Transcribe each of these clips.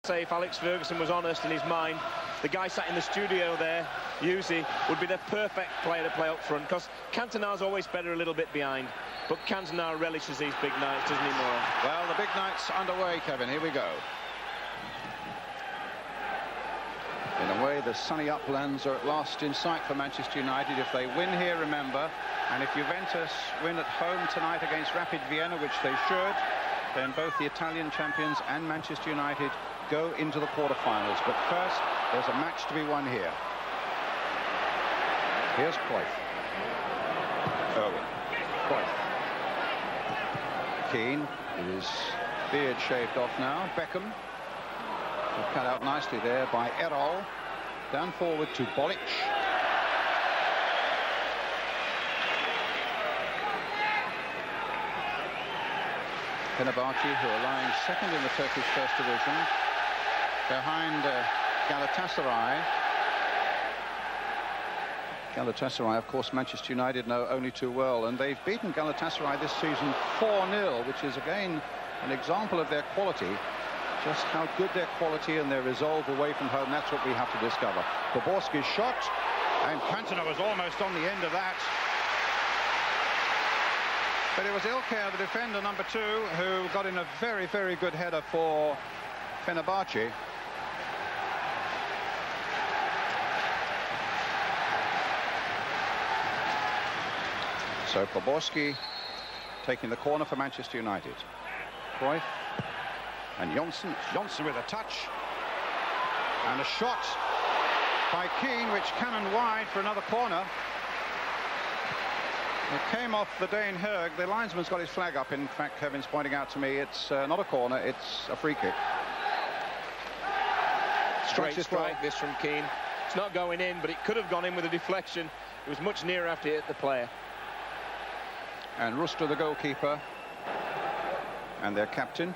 Say if Alex Ferguson was honest in his mind, the guy sat in the studio there, Yuzi, would be the perfect player to play up front, because Cantona's always better a little bit behind, but Cantona relishes these big nights, doesn't he, Moore? Well, the big night's underway, Kevin. Here we go. In a way, the sunny uplands are at last in sight for Manchester United. If they win here, remember, and if Juventus win at home tonight against Rapid Vienna, which they should, then both the Italian champions and Manchester United go into the quarterfinals. But first, there's a match to be won here. Here's Cruyff. Irwin. Cruyff. Keane, his beard shaved off now. Beckham. Cut out nicely there by Errol. Down forward to Bolic. Fenerbahce, who are lying second in the Turkish First Division, behind Galatasaray. Galatasaray, of course, Manchester United know only too well, and they've beaten Galatasaray this season 4-0, which is again an example of their quality. Just how good their quality and their resolve away from home, that's what we have to discover. Poborski's shot, and Cantona was almost on the end of that. But it was Ilker, the defender, number 2, who got in a very, very good header for Fenerbahce. So Poborski taking the corner for Manchester United. Cruyff and Johnson. Johnson with a touch. And a shot by Keane, which cannon wide for another corner. It came off the Dane Herg. The linesman's got his flag up. In fact, Kevin's pointing out to me it's not a corner, it's a free kick. Great strike, this from Keane. It's not going in, but it could have gone in with a deflection. It was much nearer after it hit the player. And Ruster, the goalkeeper, and their captain.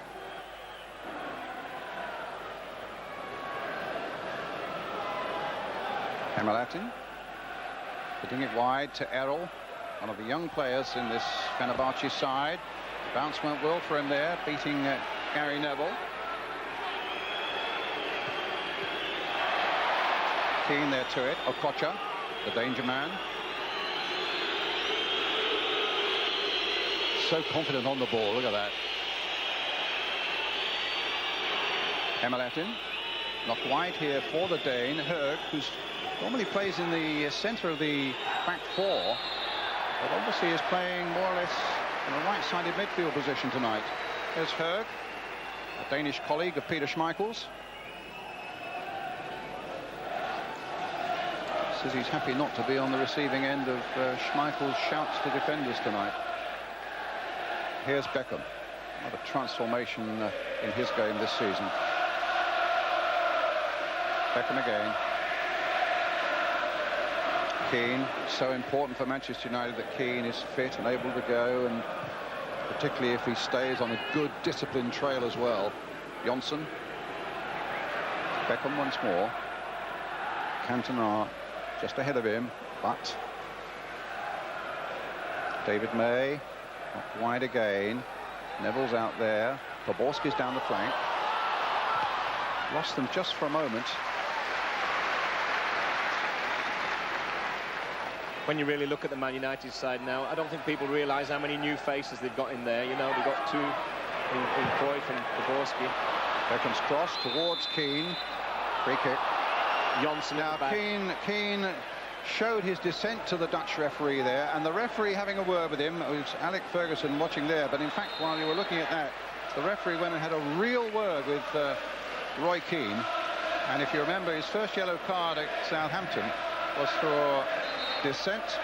Hemalatin putting it wide to Errol, one of the young players in this Fenerbahce side. Bounce went well for him there, beating Gary Neville. Keane there to it. Okocha, the danger man. So confident on the ball, look at that. Hemalatin, knocked wide here for the Dane. Herg, who's normally plays in the centre of the back four, but obviously is playing more or less in a right-sided midfield position tonight. There's Herg, a Danish colleague of Peter Schmeichel's. Says he's happy not to be on the receiving end of Schmeichel's shouts to defenders tonight. Here's Beckham. What a transformation in his game this season. Beckham again. Keane, so important for Manchester United that Keane is fit and able to go, and particularly if he stays on a good disciplined trail as well. Johnson. Beckham once more. Cantona just ahead of him, but David May up wide again. Neville's out there. Poborski's down the flank. Lost them just for a moment. When you really look at the Man United side now, I don't think people realise how many new faces they've got in there. You know, they've got 2 in Cruyff and Poborski. Beckham's cross towards Keane. Free kick. Johnson now Keane showed his dissent to the Dutch referee there, and the referee having a word with him. It was Alex Ferguson watching there, but in fact while you were looking at that, the referee went and had a real word with Roy Keane. And if you remember, his first yellow card at Southampton was for dissent,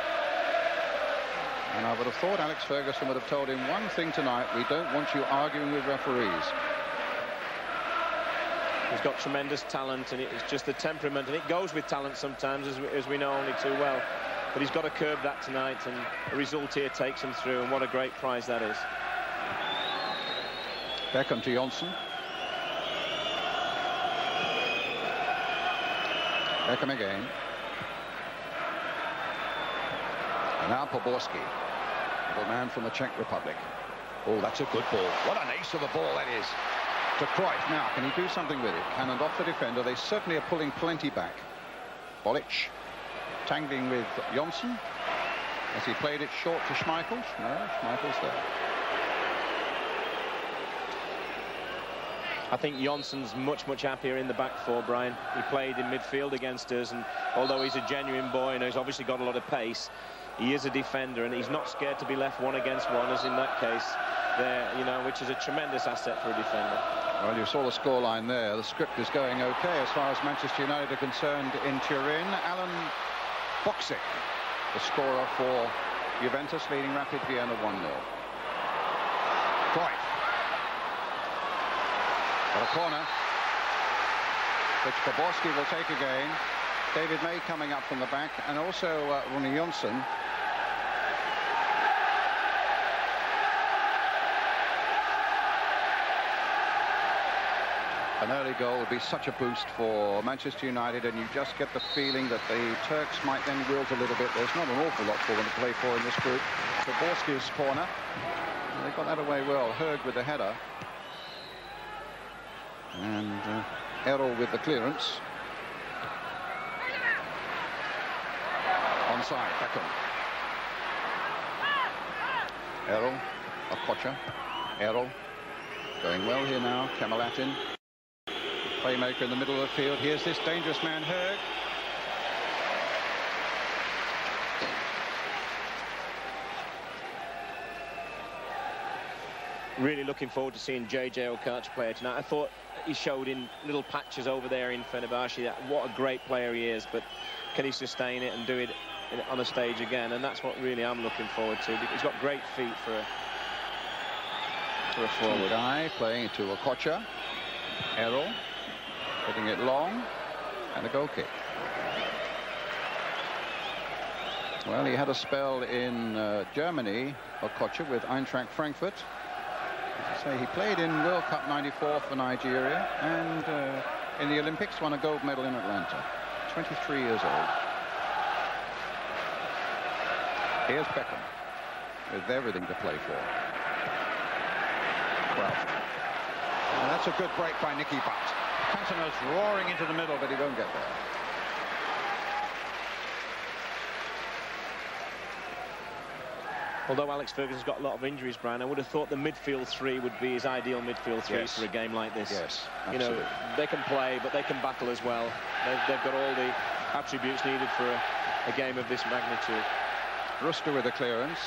and I would have thought Alex Ferguson would have told him one thing tonight: we don't want you arguing with referees. He's got tremendous talent, and it's just the temperament, and it goes with talent sometimes, as we know only too well. But he's got to curb that tonight, and a result here takes him through, and what a great prize that is. Beckham to Johnson. Beckham again. And now Poborski, the man from the Czech Republic. Oh, that's a good ball. What an ace of a ball that is. To Cruyff. Now, can he do something with it? Cannoned off the defender. They certainly are pulling plenty back. Bolic tangling with Johnson as he played it short to Schmeichel. No, Schmeichel's there. I think Jonsson's much happier in the back four, Brian. He played in midfield against us, and although he's a genuine boy and he's obviously got a lot of pace, he is a defender, and he's not scared to be left one against one, as in that case there, you know, which is a tremendous asset for a defender. Well, you saw the scoreline there. The script is going okay as far as Manchester United are concerned in Turin. Alan Boksic, the scorer for Juventus, leading Rapid Vienna 1-0. Cruyff. Got a corner, which Fenerbahce will take again. David May coming up from the back, and also Ronny Johnson. An early goal would be such a boost for Manchester United, and you just get the feeling that the Turks might then wilt a little bit. There's not an awful lot for them to play for in this group. Fenerbahce's corner. They got that away well. Hög with the header. And Errol with the clearance. Onside, Beckham. Errol, Okocha. Errol going well here now. Kemalatin, playmaker in the middle of the field. Here's this dangerous man, Hög. Really looking forward to seeing JJ Okocha play tonight. I thought he showed in little patches over there in Fenerbahce that what a great player he is, but can he sustain it and do it on a stage again? And that's what really I'm looking forward to, because he's got great feet for a forward. Guy playing it to Okocha. Errol hitting it long, and a goal kick. Well, he had a spell in Germany, Okocha, with Eintracht Frankfurt. As I say, he played in World Cup '94 for Nigeria, and in the Olympics won a gold medal in Atlanta. 23 years old. Here's Beckham with everything to play for. Well, and that's a good break by Nicky Butt. Cantona's roaring into the middle, but he won't get there. Although Alex Ferguson's got a lot of injuries, Brian, I would have thought the midfield three would be his ideal midfield three for a game like this. Yes, absolutely. You know, they can play, but they can battle as well. They've got all the attributes needed for a game of this magnitude. Ruster with a clearance,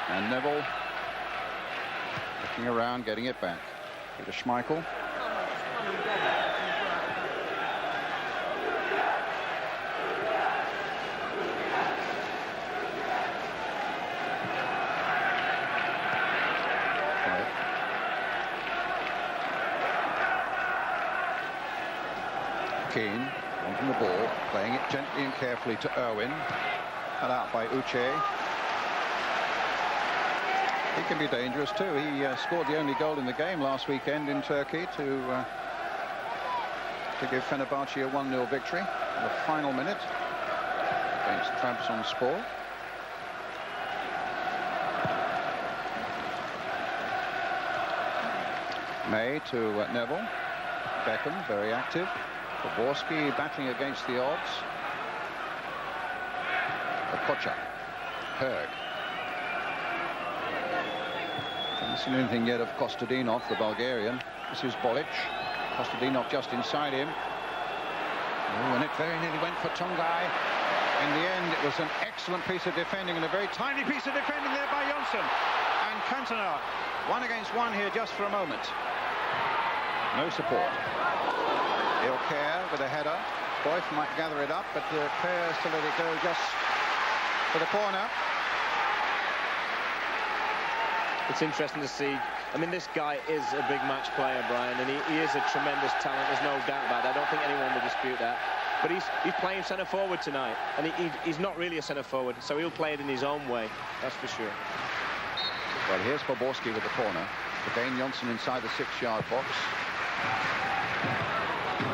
and Neville looking around, getting it back. To Schmeichel. Keane wanting the ball, playing it gently and carefully to Irwin. Cut out by Uche. He can be dangerous too. He scored the only goal in the game last weekend in Turkey to give Fenerbahce a 1-0 victory in the final minute against Trabzonspor. May to Neville. Beckham very active. Fenerbahce battling against the odds. Okocha. Hög. Haven't seen anything yet of Kostadinov, the Bulgarian. This is Bolic. Kostadinov just inside him. Oh, and it very nearly went for Tongai. In the end, it was an excellent piece of defending, and a very tiny piece of defending there by Johnson. And Cantona, 1 against 1 here just for a moment. No support. Ilker with a header. Cruyff might gather it up, but Kerr to let it go just for the corner. It's interesting to see. I mean, this guy is a big match player, Brian, and he is a tremendous talent. There's no doubt about that. I don't think anyone will dispute that. But he's playing centre forward tonight, and he's not really a centre forward, so he'll play it in his own way. That's for sure. Well, here's Fenerbahce with the corner. Again, Johnson inside the 6-yard box.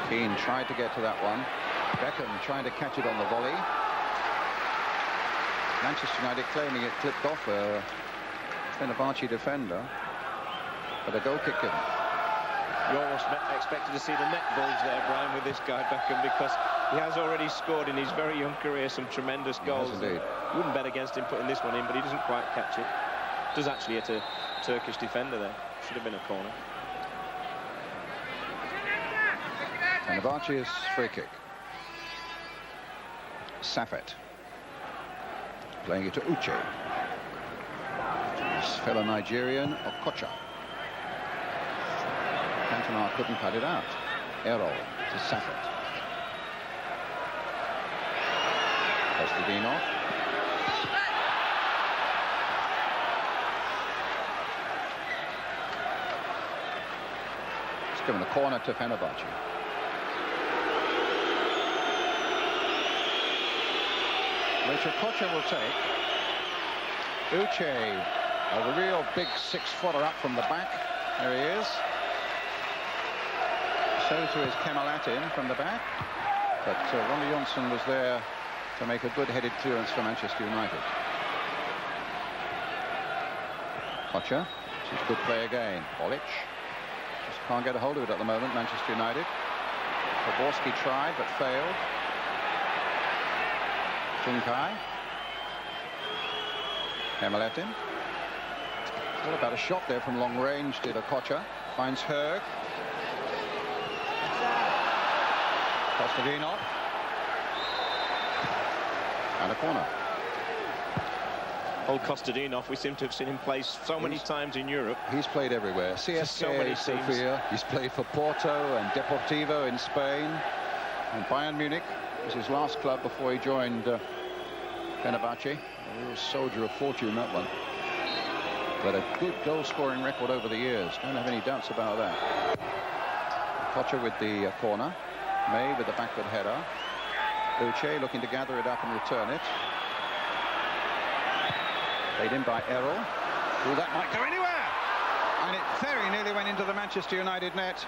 Keane tried to get to that one. Beckham trying to catch it on the volley. Manchester United claiming it clipped off a Fenerbahce defender, but a goal kick given. You almost expected to see the net bulge there, Brian, with this guy Beckham, because he has already scored in his very young career some tremendous goals. Yes, indeed. You wouldn't bet against him putting this one in, but he doesn't quite catch it. Does actually hit a Turkish defender there. Should have been a corner. Fenerbahce's free kick. Safet playing it to Uche. His fellow Nigerian Okocha. Cantona couldn't cut it out. Errol to Safet. Kostadinov. It's given a corner to Fenerbahce. Which Okocha will take. Uche, a real big 6-footer up from the back. There he is. So to his Kemalatin from the back. But Ronnie Johnson was there to make a good-headed clearance for Manchester United. Okocha, this is good play again. Bolic just can't get a hold of it at the moment, Manchester United. Poborski tried but failed. Tunkai. Kemalatin. What about a shot there from long range, did Okocha. Finds Herg. Kostadinov. And a corner. Old Kostadinov, we seem to have seen him play so many times in Europe. He's played everywhere. CSKA, so many Sofia. He's played for Porto and Deportivo in Spain. And Bayern Munich was his last club before he joined Fenerbahce. A real soldier of fortune, that one. But a good goal-scoring record over the years. Don't have any doubts about that. Okocha with the corner. May with the backward header. Uche looking to gather it up and return it. Played in by Errol. Oh, that might go anywhere! And it very nearly went into the Manchester United net.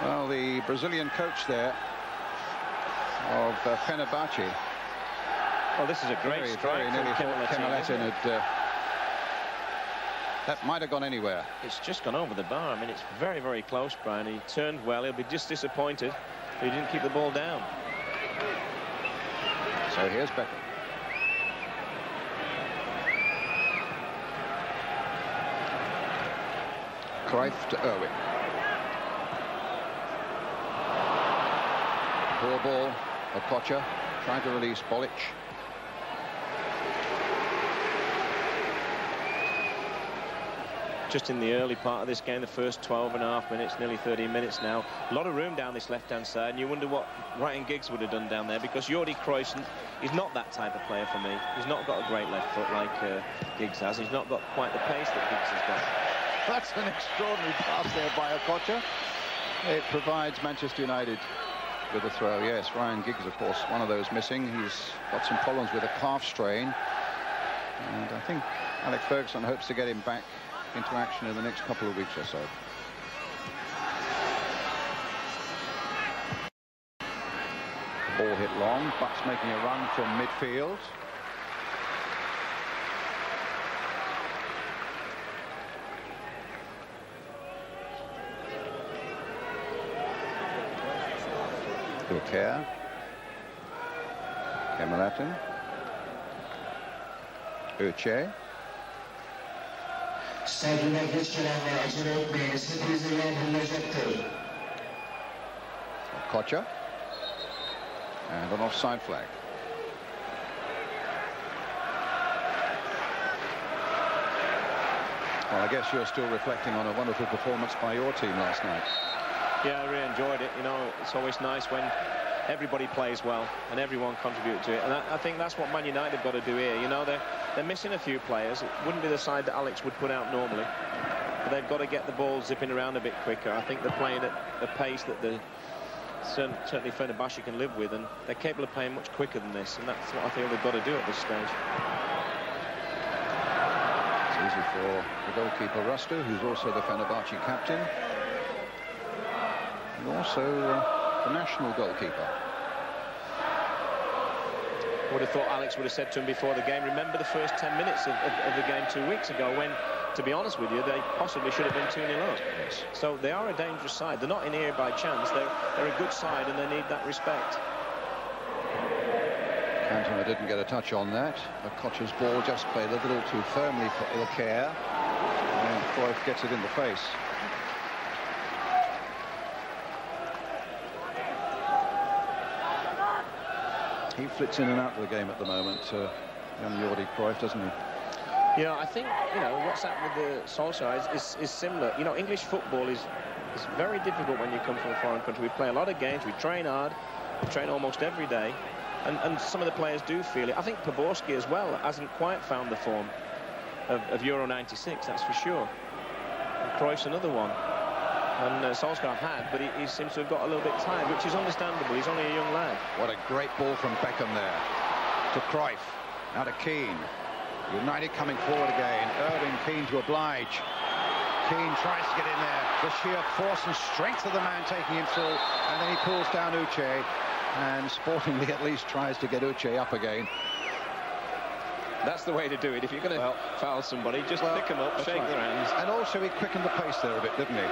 Well, the Brazilian coach there of Fenerbahce. Well, this is a great strike. Very nearly thought Kemalatin had... that might have gone anywhere. It's just gone over the bar. I mean, it's very, very close, Brian. He turned well. He'll be just disappointed if he didn't keep the ball down. So here's Beckham. Cruyff to Irwin. Poor ball. Okocha trying to release Bolic. Just in the early part of this game, the first 12.5 minutes, nearly 13 minutes now. A lot of room down this left-hand side, and you wonder what Ryan Giggs would have done down there, because Jordi Cruyff, he's not that type of player for me. He's not got a great left foot like Giggs has. He's not got quite the pace that Giggs has got. That's an extraordinary pass there by Okocha. It provides Manchester United with a throw. Yes, Ryan Giggs, of course, one of those missing. He's got some problems with a calf strain, and I think Alex Ferguson hopes to get him back into action in the next couple of weeks or so. Ball hit long. Bucks making a run from midfield. Gilcaire. Kemalatin. Uche. Saygılar geçirenler acele etmeyiniz. Hepinizin verilecektir. Okocha. And an offside flag. Well, I guess you're still reflecting on a wonderful performance by your team last night. Yeah, I really enjoyed it. You know, it's always nice when everybody plays well and everyone contributes to it. And I think that's what Man United have got to do here. You know, they're missing a few players. It wouldn't be the side that Alex would put out normally. But they've got to get the ball zipping around a bit quicker. I think they're playing at a pace that certainly Fenerbahce can live with, and they're capable of playing much quicker than this, and that's what I feel they've got to do at this stage. It's easy for the goalkeeper Rusto, who's also the Fenerbahce captain, and also the national goalkeeper. would have thought Alex would have said to him before the game, remember the first 10 minutes of the game 2 weeks ago when, to be honest with you, they possibly should have been 2-0 up. Yes. So they are a dangerous side. They're not in here by chance. They're a good side, and they need that respect. Cantona didn't get a touch on that. Koch's ball just played a little too firmly for Ilkay, and Cruyff gets it in the face. He flits in and out of the game at the moment, young Jordi Cruyff, doesn't he? Yeah, I think, you know, what's happened with the Solskjaer is similar. You know, English football is very difficult when you come from a foreign country. We play a lot of games, we train hard, we train almost every day, and some of the players do feel it. I think Poborski as well hasn't quite found the form of Euro 96, that's for sure. And Cruyff's another one. And Solskjaer had, but he seems to have got a little bit tired, which is understandable. He's only a young lad. What a great ball from Beckham there to Cruyff. Now to Keane. United coming forward again. Irving Keane to oblige. Keane tries to get in there. The sheer force and strength of the man taking him through, and then he pulls down Uche, and sportingly at least tries to get Uche up again. That's the way to do it. If you're going to foul somebody, just pick them up, shake their hands. And also he quickened the pace there a bit, didn't he?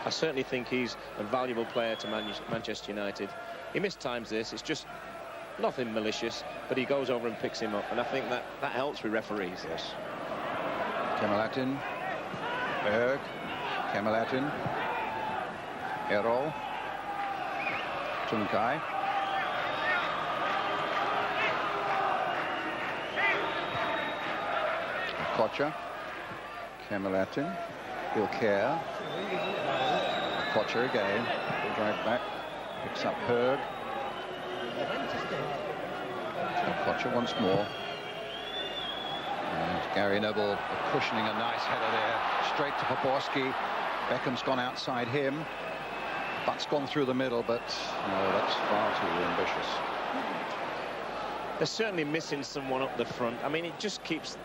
I certainly think he's a valuable player to Manchester United. He mistimes this. It's just nothing malicious, but he goes over and picks him up, and I think that helps with referees. Yes. Kemalatin, Berg, Kemalatin, Errol, Tunkai. Kocha, Kemalatin, Ilkay, Kocha again, drag back, picks up Berg. Kocha once more. And Gary Neville cushioning a nice header there, straight to Poborski. Beckham's gone outside him. Butt's gone through the middle, but no, that's far too ambitious. They're certainly missing someone up the front. I mean, it just keeps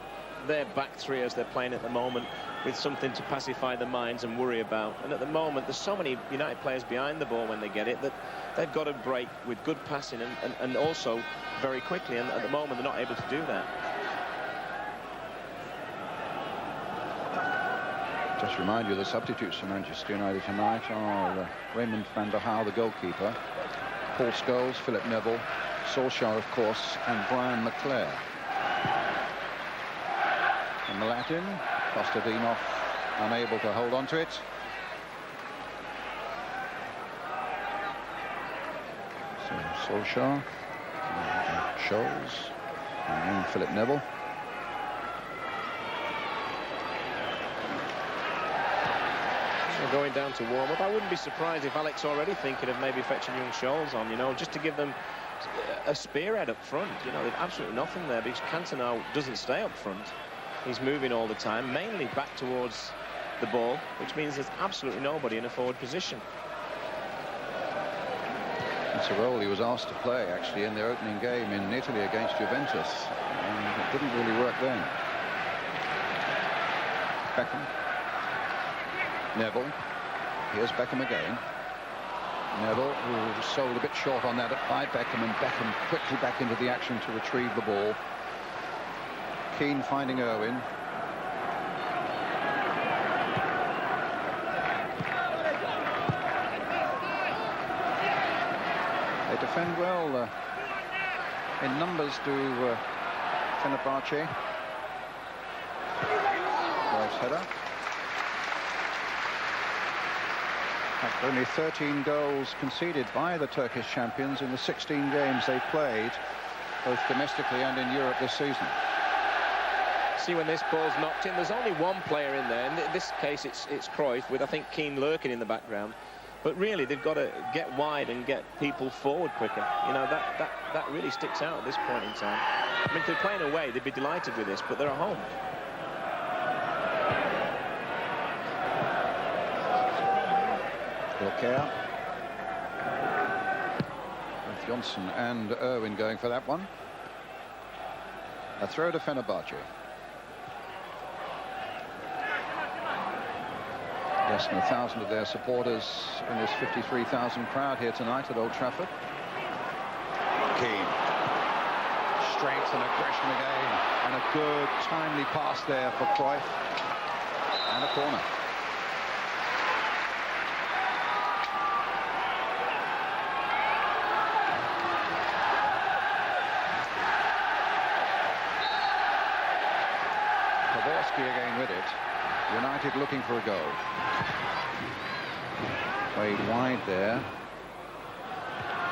their back three as they're playing at the moment with something to pacify the minds and worry about. And at the moment, there's so many United players behind the ball when they get it that they've got to break with good passing and also very quickly. And at the moment, they're not able to do that. Just remind you, the substitutes for Manchester United tonight are Raymond van der Haar, the goalkeeper, Paul Scholes, Philip Neville, Solskjaer, of course, and Brian McClare. And Malatin, Kostadinov unable to hold on to it. So Solskjaer, Scholes, and Philip Neville. Going down to warm up. I wouldn't be surprised if Alex already thinking of maybe fetching young Scholes on, you know, just to give them a spearhead up front. You know, they've absolutely nothing there because Cantona doesn't stay up front. He's moving all the time, mainly back towards the ball, which means there's absolutely nobody in a forward position. It's a role he was asked to play, actually, in their opening game in Italy against Juventus, and it didn't really work then. Beckham. Neville. Here's Beckham again. Neville, who was sold a bit short on that by Beckham, and Beckham quickly back into the action to retrieve the ball. Keane finding Irwin. They defend well in numbers to Fenerbahce. Nice header. In fact, only 13 goals conceded by the Turkish champions in the 16 games they played, both domestically and in Europe this season. See, when this ball's knocked in, there's only one player in there. In this case, it's Cruyff, with, I think, Keane lurking in the background. But really, they've got to get wide and get people forward quicker. You know, that really sticks out at this point in time. I mean, if they're playing away, they'd be delighted with this, but they're at home. Ilkay. With Johnson and Irwin going for that one. A throw to Fenerbahce. Less than 1,000 of their supporters in this 53,000 crowd here tonight at Old Trafford. Keane. Strength and aggression again. And a good, timely pass there for Cruyff. And a corner. Again with it. United looking for a goal. Played wide there.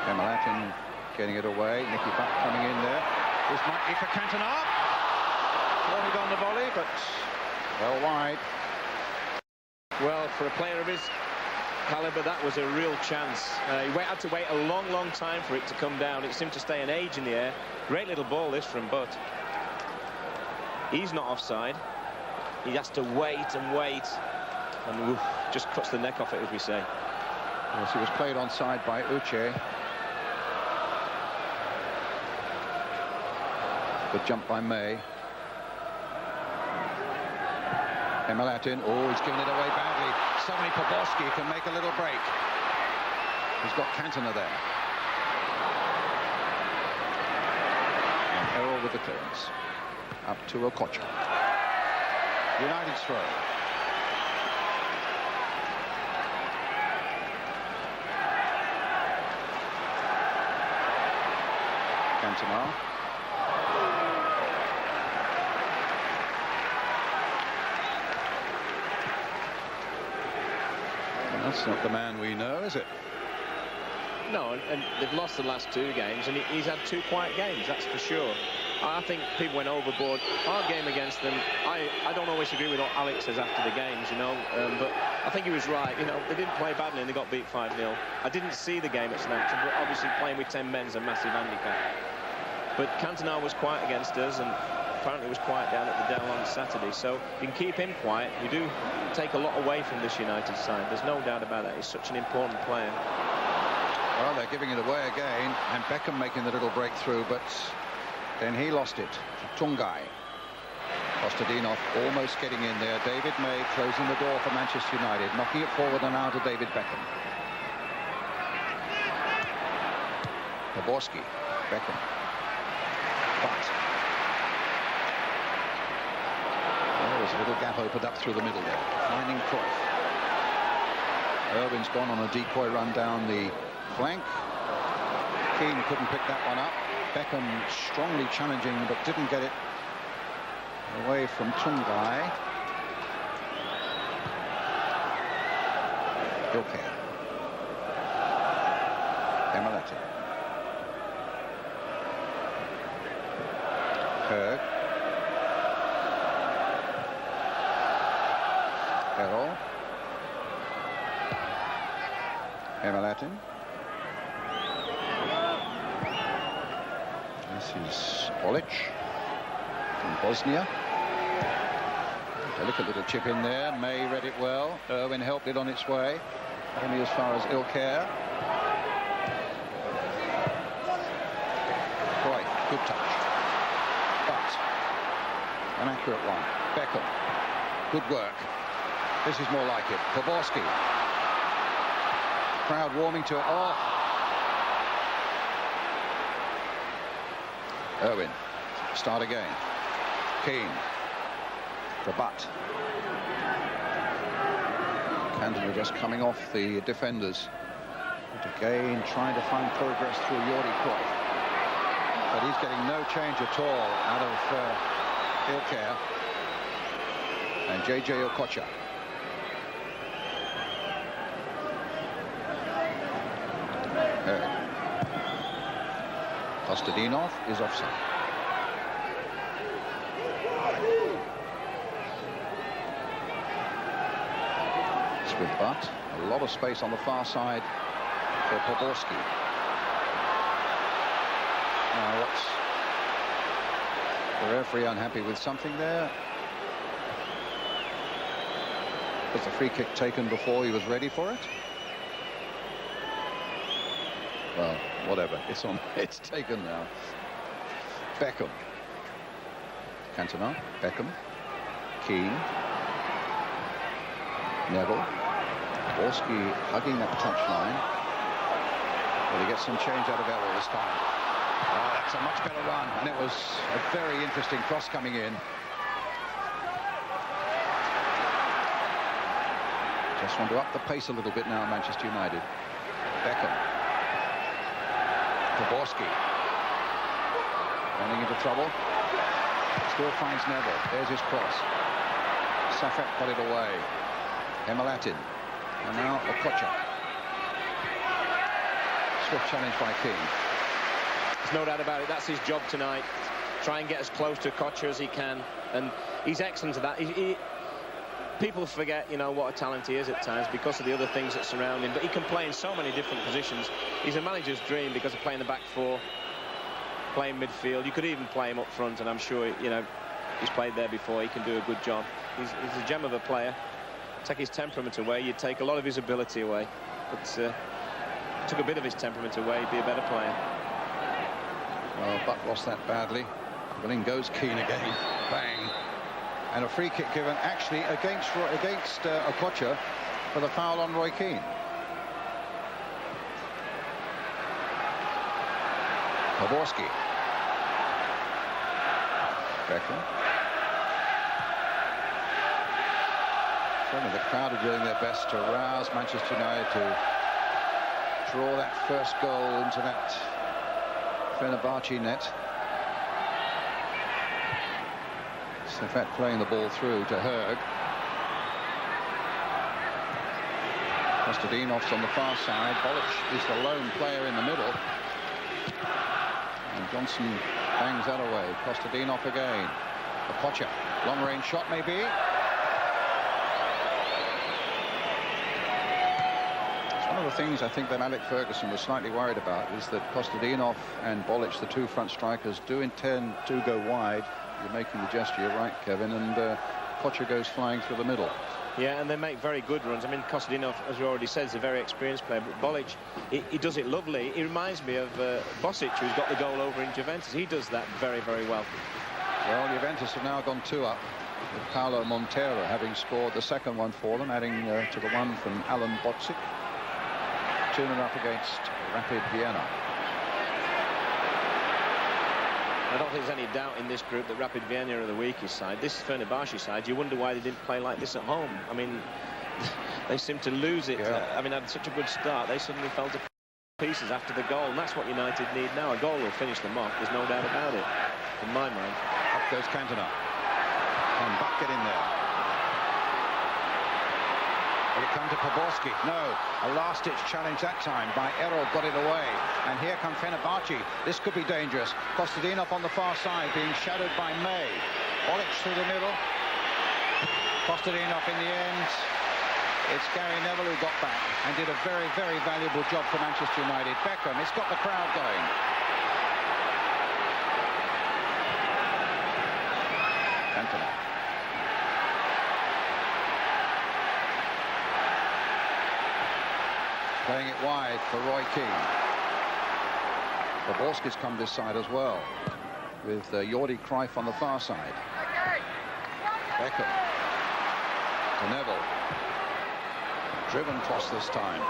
Emalatin getting it away. Nicky Butt coming in there. This might be for Cantona. Thought he'd on the volley, but well wide. Well, for a player of his calibre, that was a real chance. He had to wait a long time for it to come down. It seemed to stay an age in the air. Great little ball this from Butt. He's not offside. He has to wait and oof, just cuts the neck off it, as we say. Yes, he was played onside by Uche. Good jump by May. Emalatin, oh, he's given it away badly. Suddenly Poborski can make a little break. He's got Cantona there. And Errol with the clearance. Up to Okocha. United's throw. Cantona. Well, that's not the man we know, is it? No, and they've lost the last 2 games, and he's had 2 quiet games, that's for sure. I think people went overboard. Our game against them, I don't always agree with what Alex says after the games, you know, but I think he was right. You know, they didn't play badly and they got beat 5-0. I didn't see the game at Southampton, but obviously playing with 10 men is a massive handicap. But Cantona was quiet against us, and apparently was quiet down at the Dell on Saturday. So if you can keep him quiet, you do take a lot away from this United side. There's no doubt about that. He's such an important player. Well, they're giving it away again, and Beckham making the little breakthrough, but then he lost it to Tungai. Kostadinov almost getting in there. David May closing the door for Manchester United, knocking it forward and out to David Beckham. Poborski, Beckham. But there was a little gap opened up through the middle there, finding Cruyff. Irwin's gone on a decoy run down the flank. Keane couldn't pick that one up. Beckham strongly challenging, but didn't get it away from Tungai. Okay. Emalatin. Berg. Errol. Emalatin. This is Olic from Bosnia. Delicate little chip in there. May read it well. Irwin helped it on its way. Only as far as Ilker. Cruyff, good touch. But an accurate one. Beckham. Good work. This is more like it. Poborski. Crowd warming to it. Oh. Irwin. Start again. Keane. The butt. Cantona just coming off the defenders. But again, trying to find progress through Jordi Cruyff. But he's getting no change at all out of Ilker. And JJ Okocha. Kostadinov is offside. It's with Butt. A lot of space on the far side for Poborski. Now what's the referee unhappy with something there? Was the free kick taken before he was ready for it? Well, whatever. It's on. It's taken now. Beckham. Cantona. Beckham. Keane. Neville. Borski hugging that touchline. Will he get some change out of Errol this time? Oh, that's a much better run, and it was a very interesting cross coming in. Just want to up the pace a little bit now, Manchester United. Beckham. Borski. Running into trouble. Still finds Neville. There's his cross. Safet got it away. Emalatin. And now Okocha. Swift challenge by King. There's no doubt about it. That's his job tonight. Try and get as close to Okocha as he can. And he's excellent at that. People forget, you know, what a talent he is at times because of the other things that surround him. But he can play in so many different positions. He's a manager's dream because of playing the back four, playing midfield. You could even play him up front, and I'm sure, you know, he's played there before. He can do a good job. He's a gem of a player. Take his temperament away, you'd take a lot of his ability away. But took a bit of his temperament away, he'd be a better player. Well, Butt lost that badly. But in goes Keane again. Bang. And a free kick given actually against Okocha for the foul on Roy Keane. Borski. Beckham. Certainly the crowd are doing their best to rouse Manchester United to draw that first goal into that Fenerbahce net. Safet playing the ball through to Herg. Kostadinov's on the far side. Bolic is the lone player in the middle. And Johnson bangs that away. Kostadinov again. Okocha. Long-range shot maybe. One of the things I think that Alex Ferguson was slightly worried about is that Kostadinov and Bolic, the two front strikers, do intend to go wide. You're making the gesture, you're right, Kevin, and Okocha goes flying through the middle. Yeah, and they make very good runs. I mean, Kostadinov, as we already said, is a very experienced player, but Bolic, he does it lovely. He reminds me of Bosic, who's got the goal over in Juventus. He does that very, very well. Well, Juventus have now gone 2 up, with Paulo Montero having scored the second one for them, adding to the one from Alan Bocic. 2-0 up against Rapid Vienna. I don't think there's any doubt in this group that Rapid Vienna are the weakest side. This Fenerbahce side, you wonder why they didn't play like this at home. I mean, they seem to lose it. Yeah. I mean, had such a good start, they suddenly fell to pieces after the goal, and that's what United need now. A goal will finish them off, there's no doubt about it, in my mind. Up goes Cantona. And Butt get in there. Will it come to Poborski? No. A last-ditch challenge that time by Errol, got it away. And here come Fenerbahce. This could be dangerous. Kostadinov on the far side, being shadowed by May. Bolic through the middle. Kostadinov in the end. It's Gary Neville who got back and did a very, very valuable job for Manchester United. Beckham, it's got the crowd going. Cantona. Playing it wide for Roy Keane. Borski's come this side as well, with Jordi Cruyff on the far side. Beckham to Neville. Driven cross this time.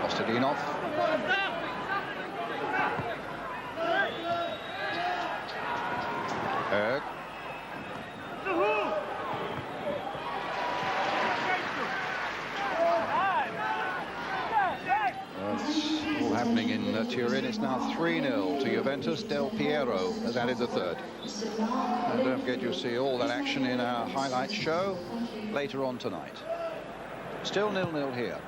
Kostadinov. Herg. All happening in Turin. It's now 3-0 to Juventus. Del Piero has added the third. And don't forget, you'll see all that action in our highlights show later on tonight. Still 0-0 here.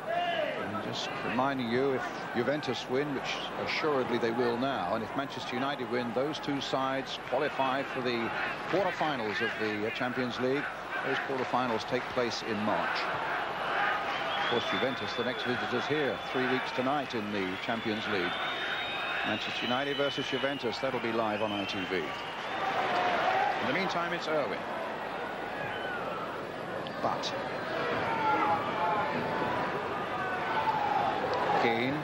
And just reminding you, if Juventus win, which assuredly they will now, and if Manchester United win, those two sides qualify for the quarterfinals of the Champions League. Those quarterfinals take place in March. Of course, Juventus, the next visitors here, 3 weeks tonight in the Champions League. Manchester United versus Juventus, that'll be live on ITV. In the meantime, it's Irwin. But Keane.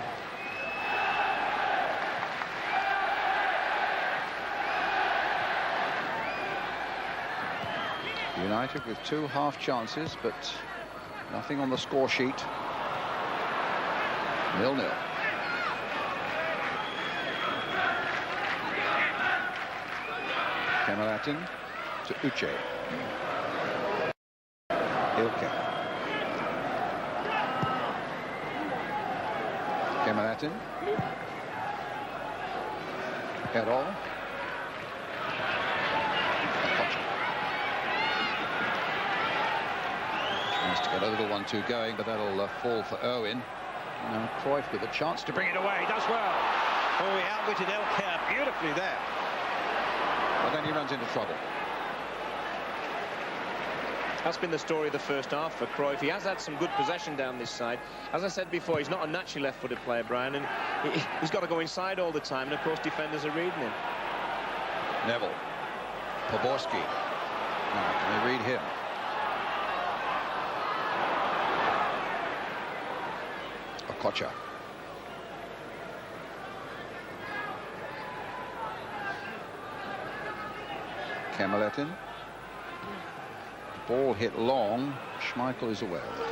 United with 2 half chances, but nothing on the score sheet. 0-0. Kemalatin to Uche. Ilke. Kemalatin. Errol. Tries to get over the 1-2 going, but that'll fall for Owen. Now Cruyff with a chance to bring it away. Does well. Oh, he outwitted Ilke beautifully there. But then he runs into trouble. That's been the story of the first half for Cruyff. He has had some good possession down this side. As I said before, he's not a naturally left-footed player, Brian, and he's got to go inside all the time, and of course defenders are reading him. Neville. Poborski. Now, can they read him? Okocha. Kemalatin. Ball hit long. Schmeichel is aware of it.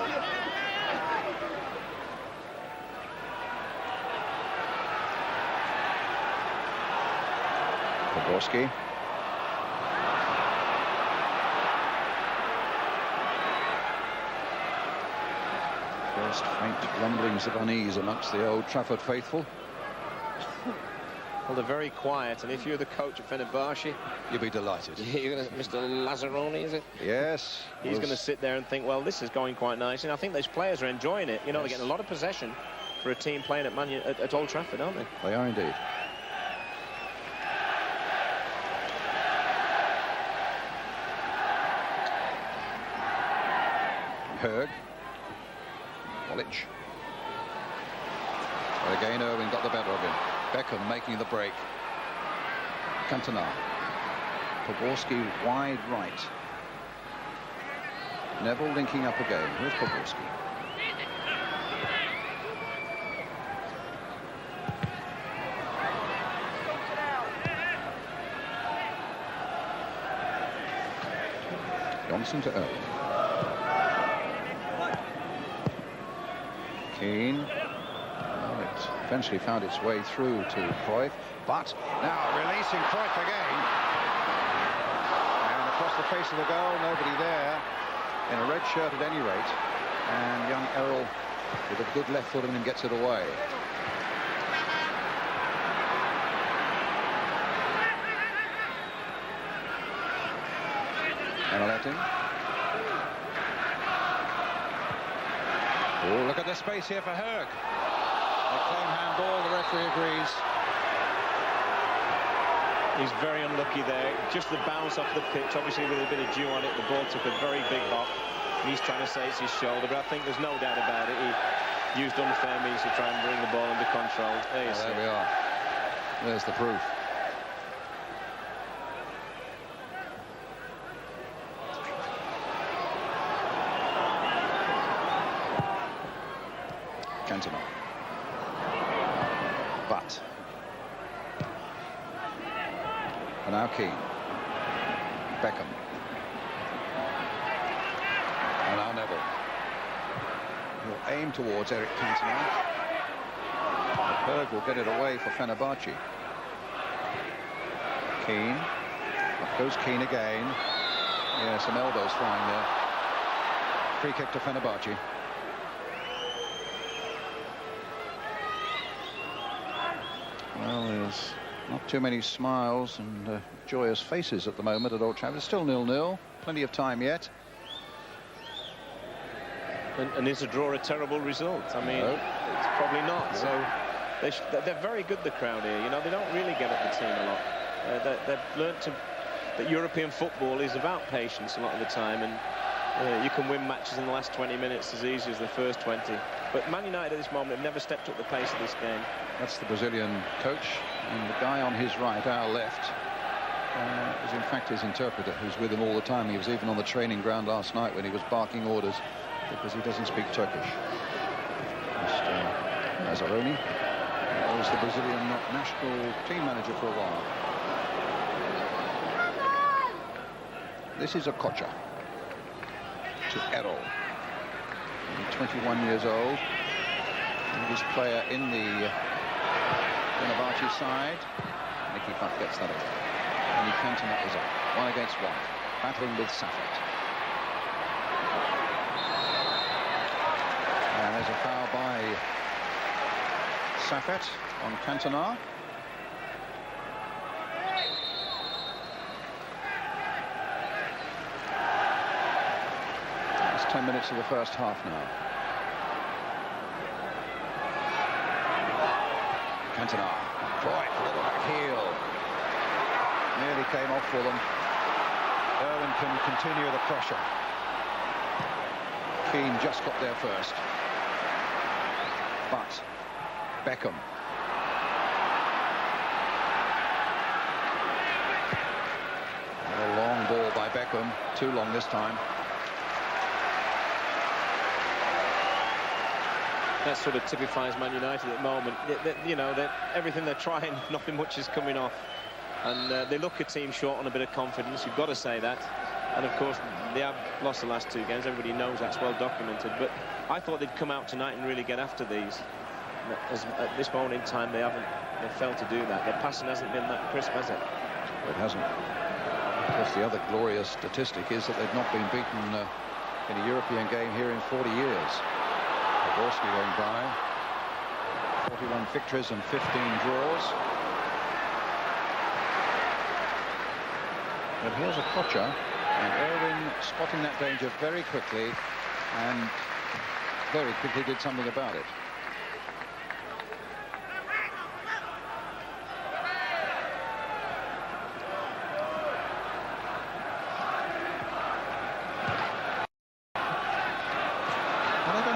Poborski. First faint rumblings of unease amongst the Old Trafford faithful. Well, they're very quiet, and if you're the coach at Fenerbahce, you'll be delighted. You're gonna, Mr. Lazzaroni, is it? Yes. He's going to sit there and think, well, this is going quite nice. And I think those players are enjoying it. You know, They're getting a lot of possession for a team playing at Old Trafford, aren't they? They are indeed. Berg. Wallich. But again, Irwin got the better of him. Beckham making the break. Cantona. Poborski wide right. Neville linking up again. Here's Poborski. Johnson to Irwin. Keane. Well, it eventually found its way through to Cruyff, but now releasing Cruyff again. And across the face of the goal, nobody there. In a red shirt at any rate. And young Errol with a good left foot and gets it away. Kemalatin. Oh, look at the space here for Herg. They claim handball, the referee agrees. He's very unlucky there. Just the bounce off the pitch, obviously with a bit of dew on it, the ball took a very big hop. He's trying to say it's his shoulder, but I think there's no doubt about it. He used unfair means to try and bring the ball under control. There we are. There's the proof. Cantona. But. And now Keane. Beckham. And now Neville. He'll aim towards Eric Cantona. Berg will get it away for Fenerbahce. Keane. Up goes Keane again. Yeah, some elbows flying there. Free kick to Fenerbahce. Well, there's not too many smiles and joyous faces at the moment at Old Trafford. It's still 0-0. Plenty of time yet. And is a draw a terrible result? I mean, it's probably not. No. So they're very good, the crowd here. You know, they don't really get at the team a lot. They've learnt that European football is about patience a lot of the time, and you can win matches in the last 20 minutes as easy as the first 20. But Man United at this moment have never stepped up the pace of this game. That's the Brazilian coach, and the guy on his right, our left, is in fact his interpreter, who's with him all the time. He was even on the training ground last night when he was barking orders because he doesn't speak Turkish. Mr. Lazzaroni was the Brazilian national team manager for a while. This is Okocha. to Errol. 21 years old. Youngest player in the Fenerbahce side. Nicky Butt gets that away. Only Cantona is up. 1 against 1. Battling with Trafford. And there's a foul by Trafford on Cantona. It's 10 minutes of the first half now. Cantona. Cruyff, a little back heel. Nearly came off for them. Irwin can continue the pressure. Keane just got there first. But Beckham. A long ball by Beckham. Too long this time. That sort of typifies Man United at the moment. You know, everything they're trying, nothing much is coming off. And they look a team short on a bit of confidence. You've got to say that. And of course, they have lost the last 2 games. Everybody knows that's well documented. But I thought they'd come out tonight and really get after these. At this moment in time, they failed to do that. Their passing hasn't been that crisp, has it? It hasn't. Of course, the other glorious statistic is that they've not been beaten in a European game here in 40 years. Borski going by. 41 victories and 15 draws. But here's a Kocha, and Irwin spotting that danger very quickly, and very quickly did something about it.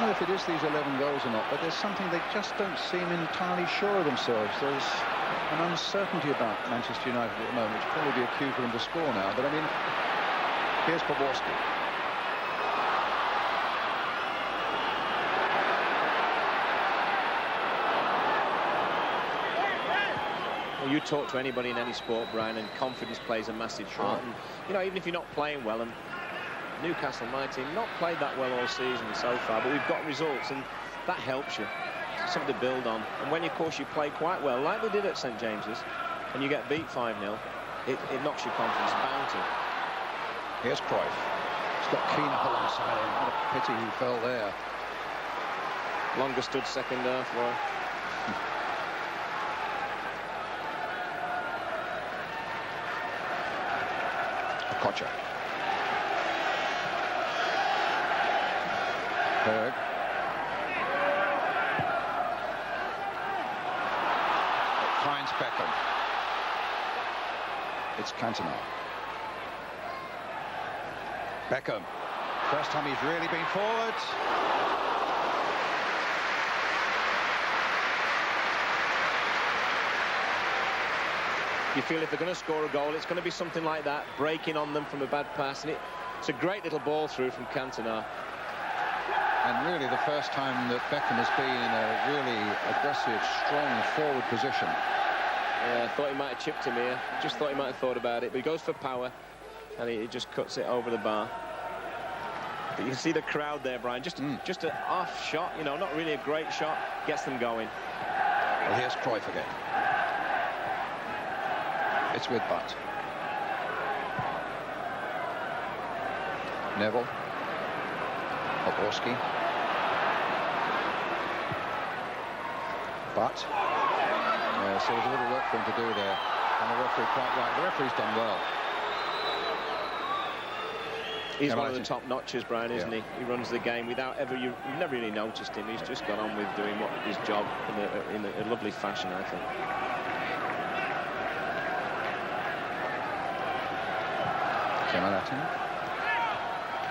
If it is these 11 goals or not, but there's something they just don't seem entirely sure of themselves. There's an uncertainty about Manchester United at the moment, which will probably be a cue for them to score now. But I mean, here's Poborski. Well, you talk to anybody in any sport, Brian, and confidence plays a massive part. And, you know, even if you're not playing well, and Newcastle, my team, not played that well all season so far, but we've got results, and that helps you. Something to build on. And when, of course, you play quite well, like they did at St James's, and you get beat 5-0, it knocks your confidence bound to. Here's Cruyff. He's got Keane up alongside him. What a pity he fell there. Longer stood second half, Roy. Kocha. Berg. It finds Beckham. It's Cantona. Beckham. First time he's really been forward. You feel if they're going to score a goal, it's going to be something like that, breaking on them from a bad pass. And it's a great little ball through from Cantona. And really the first time that Beckham has been in a really aggressive, strong forward position. Yeah, I thought he might have chipped him here. Just thought he might have thought about it. But he goes for power, and he just cuts it over the bar. But you can see the crowd there, Brian. Just an off shot, you know, not really a great shot. Gets them going. Well, here's Cruyff again. It's with Butt. Neville. Poborski. Butt. Yeah, so there's a little work for him to do there. And the referee quite right. The referee's done well. He's one of the top notches, Brian, isn't he? He runs the game without ever... You've never really noticed him. He's just got on with doing his job in a lovely fashion, I think.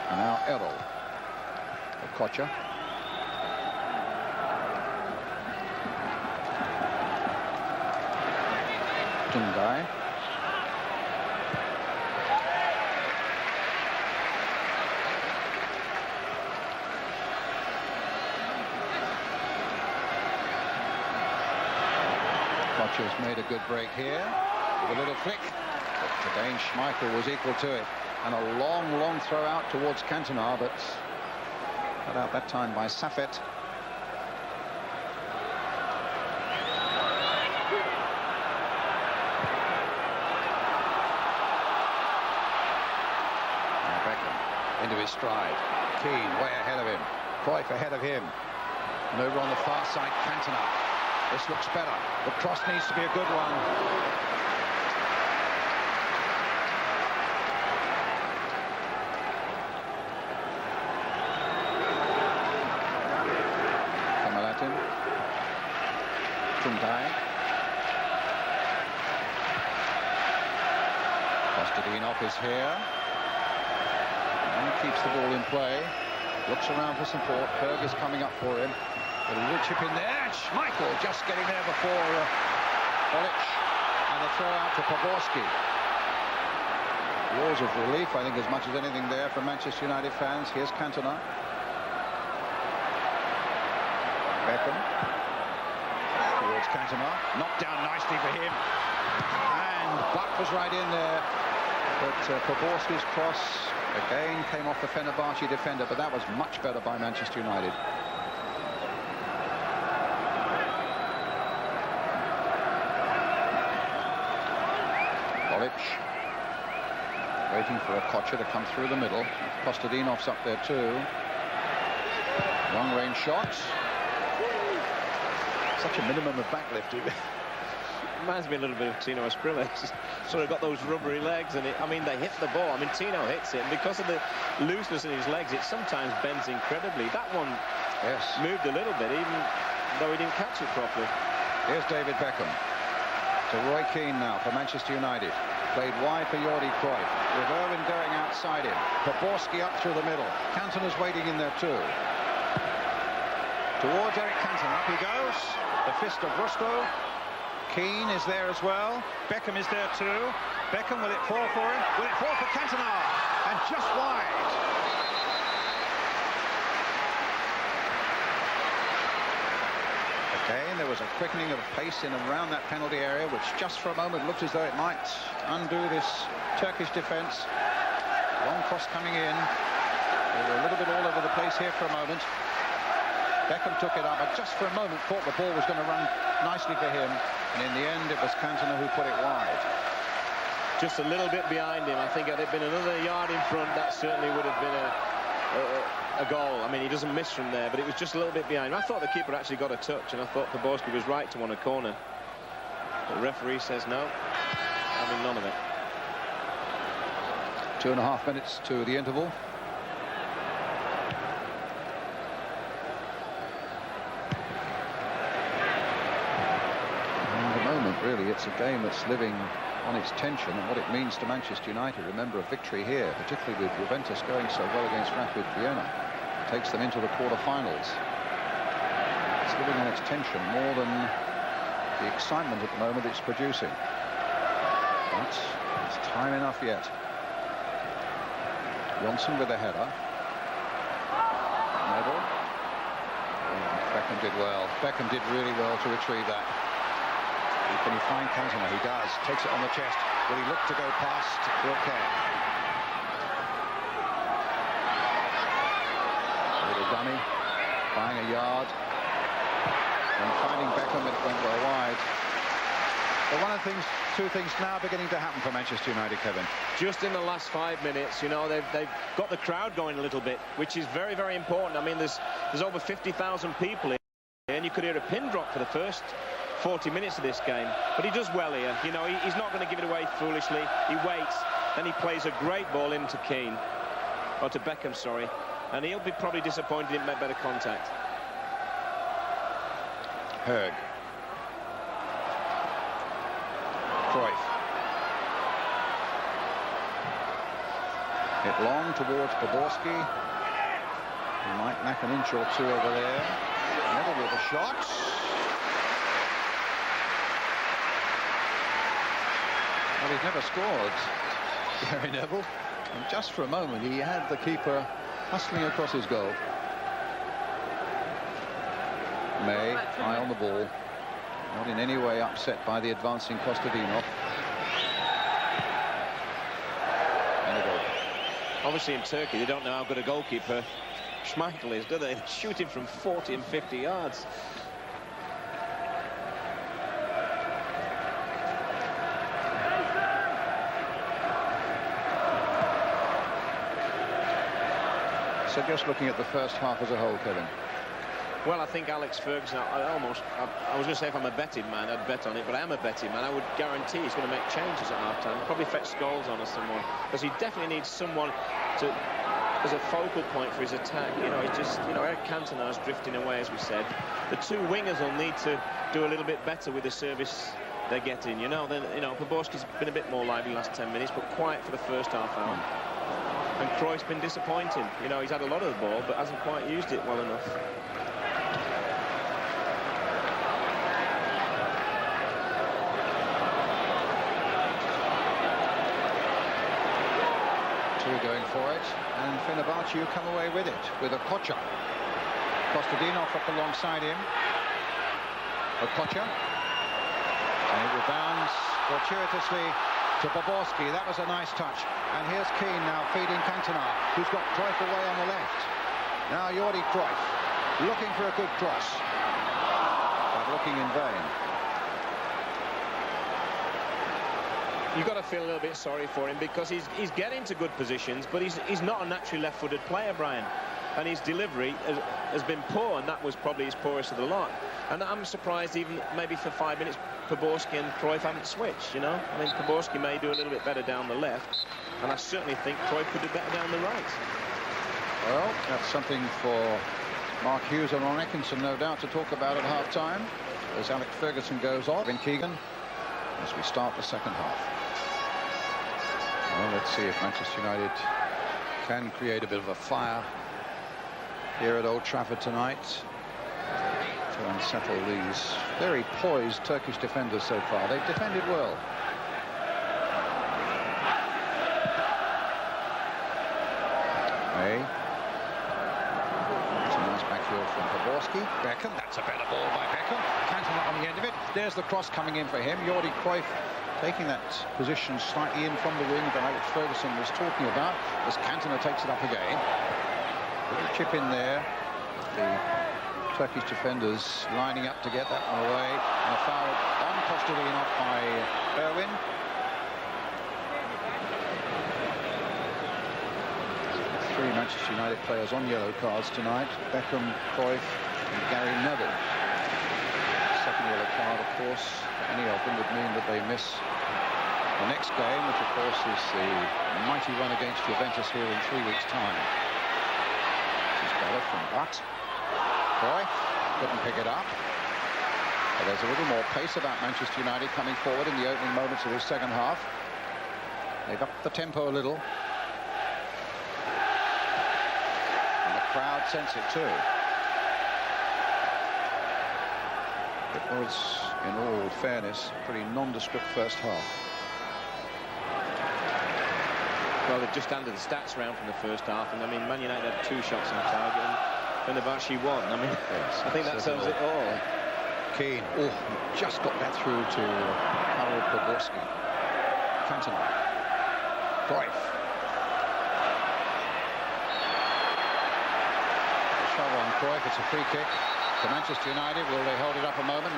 And now Errol. Kocha. Tungai. Kocha's made a good break here with a little flick. But again, Schmeichel was equal to it. And a long throw out towards Cantona, but cut out that time by Safet. Into his stride. Keane way ahead of him. Cruyff ahead of him. And over on the far side, Cantona. This looks better. The cross needs to be a good one. Kamalatin. Tuntai. Kostadinov is here. Keeps the ball in play, looks around for support. Berg is coming up for him. But a little chip in there. Schmeichel just getting there before Olic, and the throw out to Poborski. Roars of relief, I think, as much as anything there for Manchester United fans. Here's Cantona. Beckham towards Cantona, knocked down nicely for him, and Buck was right in there. But Poborski's cross again came off the Fenerbahce defender, but that was much better by Manchester United. Olic waiting for a Kocher to come through the middle. Kostadinov's up there too. Long range shots. Such a minimum of backlift. Reminds me a little bit of Tino Asprilla. Sort of got those rubbery legs, and I mean, they hit the ball. I mean, Tino hits it, and because of the looseness in his legs, it sometimes bends incredibly. That one moved a little bit, even though he didn't catch it properly. Here's David Beckham. To Roy Keane now for Manchester United. Played wide for Jordi Cruyff, with Irwin going outside him. Poborski up through the middle. Cantona's waiting in there too. Towards Eric Cantona, up he goes. The fist of Rusto. Keane is there as well. Beckham is there too. Beckham, will it fall for him? Will it fall for Cantona? And just wide. Again, there was a quickening of pace in and around that penalty area, which just for a moment looked as though it might undo this Turkish defence. Long cross coming in. They were a little bit all over the place here for a moment. Beckham took it up, but just for a moment thought the ball was going to run nicely for him. And in the end, it was Cantona who put it wide. Just a little bit behind him. I think had it been another yard in front, that certainly would have been a goal. I mean, he doesn't miss from there, but it was just a little bit behind him. I thought the keeper actually got a touch, and I thought Poborski was right to want a corner. The referee says no, having none of it. 2.5 minutes to the interval. Really, it's a game that's living on its tension and what it means to Manchester United. Remember, a victory here, particularly with Juventus going so well against Rapid Vienna, takes them into the quarter-finals. It's living on its tension more than the excitement at the moment it's producing. But it's time enough yet. Johnson with a header. Neville. Beckham did well. Beckham did really well to retrieve that. Can he find Cantona? He does. Takes it on the chest. Will he look to go past Roquet? A little dummy. Buying a yard. And finding Beckham, it went well wide. But one of the things, two things now beginning to happen for Manchester United, Kevin. Just in the last 5 minutes, you know, they've got the crowd going a little bit, which is very, very important. I mean, there's over 50,000 people here, and you could hear a pin drop for the first 40 minutes of this game, but he does well here. You know, he's not going to give it away foolishly. He waits, then he plays a great ball into Keane, or to Beckham, sorry, and he'll be probably disappointed he didn't make better contact. Berg. Cruyff. Hit long towards Poborski. He might knock an inch or two over there. Neville with a shot. Well, he's never scored, Gary Neville. And just for a moment, he had the keeper hustling across his goal. May, eye on the ball. Not in any way upset by the advancing Kostadinov. And a goal. Obviously in Turkey they don't know how good a goalkeeper Schmeichel is, do they? They're shooting from 40 and 50 yards. So just looking at the first half as a whole, Kevin. Well, I think Alex Ferguson, I was going to say if I'm a betting man, I'd bet on it, but I am a betting man. I would guarantee he's going to make changes at half-time. Probably fetch Scholes on or someone, because he definitely needs someone as a focal point for his attack. You know, he's just, you know, Eric Cantona's drifting away, as we said. The two wingers will need to do a little bit better with the service they're getting. You know, Poborski's been a bit more lively the last 10 minutes, but quiet for the first half hour. And Cruyff's been disappointing. You know, he's had a lot of the ball, but hasn't quite used it well enough. Going for it, and Fenerbahce come away with it with a Kocha. Kostadinov up alongside him. Kocha, and it rebounds fortuitously to Poborski. That was a nice touch. And here's Keane now feeding Cantona, who's got Cruyff away on the left. Now Jordi Cruyff looking for a good cross, but looking in vain. You've got to feel a little bit sorry for him, because he's getting to good positions, but he's not a naturally left-footed player, Brian, and his delivery has been poor, and that was probably his poorest of the lot. And I'm surprised even maybe for 5 minutes Poborski and Cruyff haven't switched. You know, I mean, Poborski may do a little bit better down the left, and I certainly think Cruyff could do better down the right. Well, that's something for Mark Hughes and Ron Atkinson, no doubt, to talk about at half-time as Alex Ferguson goes off in Keegan as we start the second half. Well, let's see if Manchester United can create a bit of a fire here at Old Trafford tonight to unsettle these very poised Turkish defenders so far. They've defended well. It's a nice backfield from Poborski. Beckham, that's a better ball by Beckham. Cantona on the end of it. There's the cross coming in for him. Jordi Cruyff taking that position slightly in from the wing that Alex Ferguson was talking about as Cantona takes it up again. Little chip in there. The Turkish defenders lining up to get that one away. And a foul on Kostadinov by Irwin. Three Manchester United players on yellow cards tonight. Beckham, Cruyff and Gary Neville. Second yellow card, of course, for any of them would mean that they miss the next game, which of course is the mighty run against Juventus here in 3 weeks' time. This is better from Butt. Cruyff couldn't pick it up. But there's a little more pace about Manchester United coming forward in the opening moments of the second half. They've upped the tempo a little. And the crowd sense it too. It was, in all fairness, a pretty nondescript first half. Well, they've just handed the stats round from the first half, and I mean, Man United had 2 shots on target, and Fenerbahce 1. I mean, yes, I think that tells it all. Keane, just got that through to Harold Poborski. Cantona. Cruyff. A shot on Cruyff, it's a free kick to Manchester United. Will they hold it up a moment?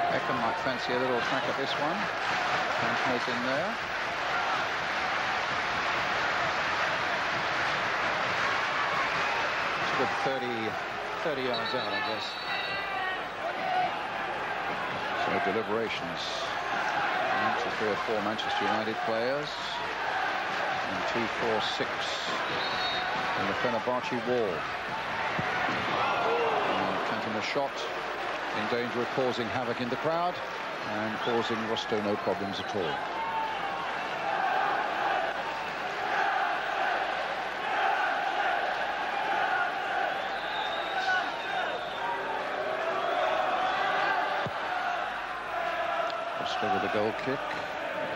Beckham might fancy a little crack at this one. Cantona's in there. It's a good 30 yards out, I guess. So deliberations amongst the 3 or 4 Manchester United players. And 2, 4, 6 in the Fenerbahce wall. Cantona shot in danger of causing havoc in the crowd and causing Rosto no problems at all. Rosto with a goal kick.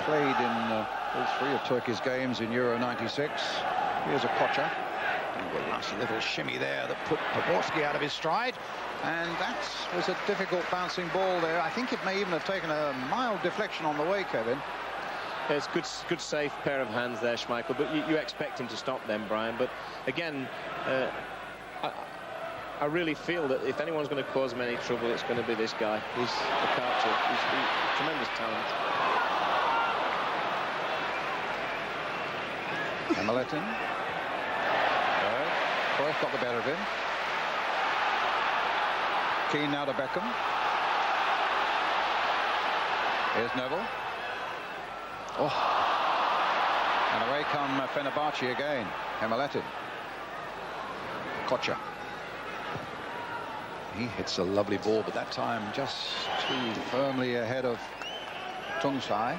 Played in all 3 of Turkey's games in Euro 96. Here's a Kocha. A nasty little shimmy there that put Poborski out of his stride, and that was a difficult bouncing ball there. I think it may even have taken a mild deflection on the way, Kevin. It's good safe pair of hands there, Schmeichel, but you expect him to stop them, Brian. But again, I really feel that if anyone's going to cause him any trouble, it's going to be this guy. He's a character. He's tremendous talent. Hamilton. Cruyff got the better of him. Keane now to Beckham. Here's Neville. Oh. And away come Fenerbahce again. Hamilton. Kocha. He hits a lovely ball, but that time just too firmly ahead of Tungsai.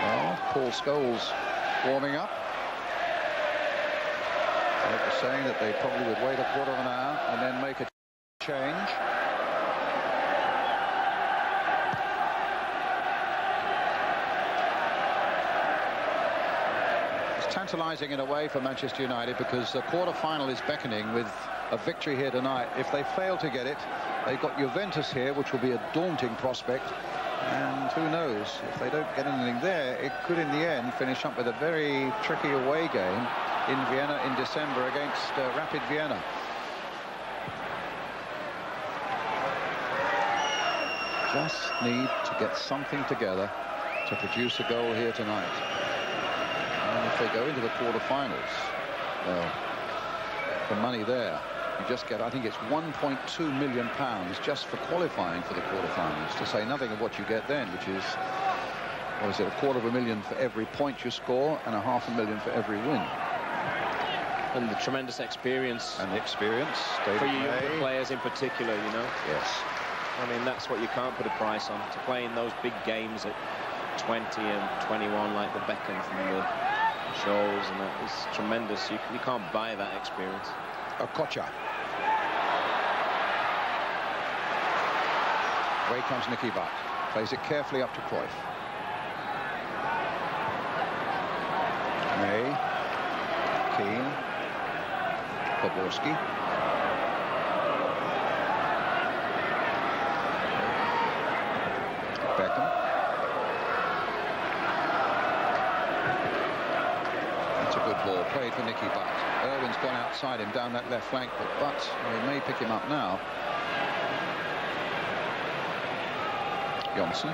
Well, Paul Scholes warming up. They were saying that they probably would wait a quarter of an hour and then make a change. It's tantalising in a way for Manchester United because the quarter-final is beckoning with a victory here tonight. If they fail to get it, they've got Juventus here, which will be a daunting prospect. And who knows, if they don't get anything there, it could in the end finish up with a very tricky away game in Vienna in December against Rapid Vienna. Just need to get something together to produce a goal here tonight. And if they go into the quarterfinals, well, the money there, you just get, I think it's £1.2 million just for qualifying for the quarterfinals, to say nothing of what you get then, which is, what is it, £250,000 for every point you score and £500,000 for every win. And the tremendous experience. And the experience. David for your May. younger players in particular, you know. Yes. I mean, that's what you can't put a price on. To play in those big games at 20 and 21 like the Beckham from the Scholes, and that is tremendous. You can't buy that experience. Kocha. Away comes Nicky Butt. Plays it carefully up to Cruyff. May. Keane. Poborski. Beckham. That's a good ball. Played for Nicky Butt. Irwin's gone outside him down that left flank, but Butt, well, he may pick him up now. Johnson.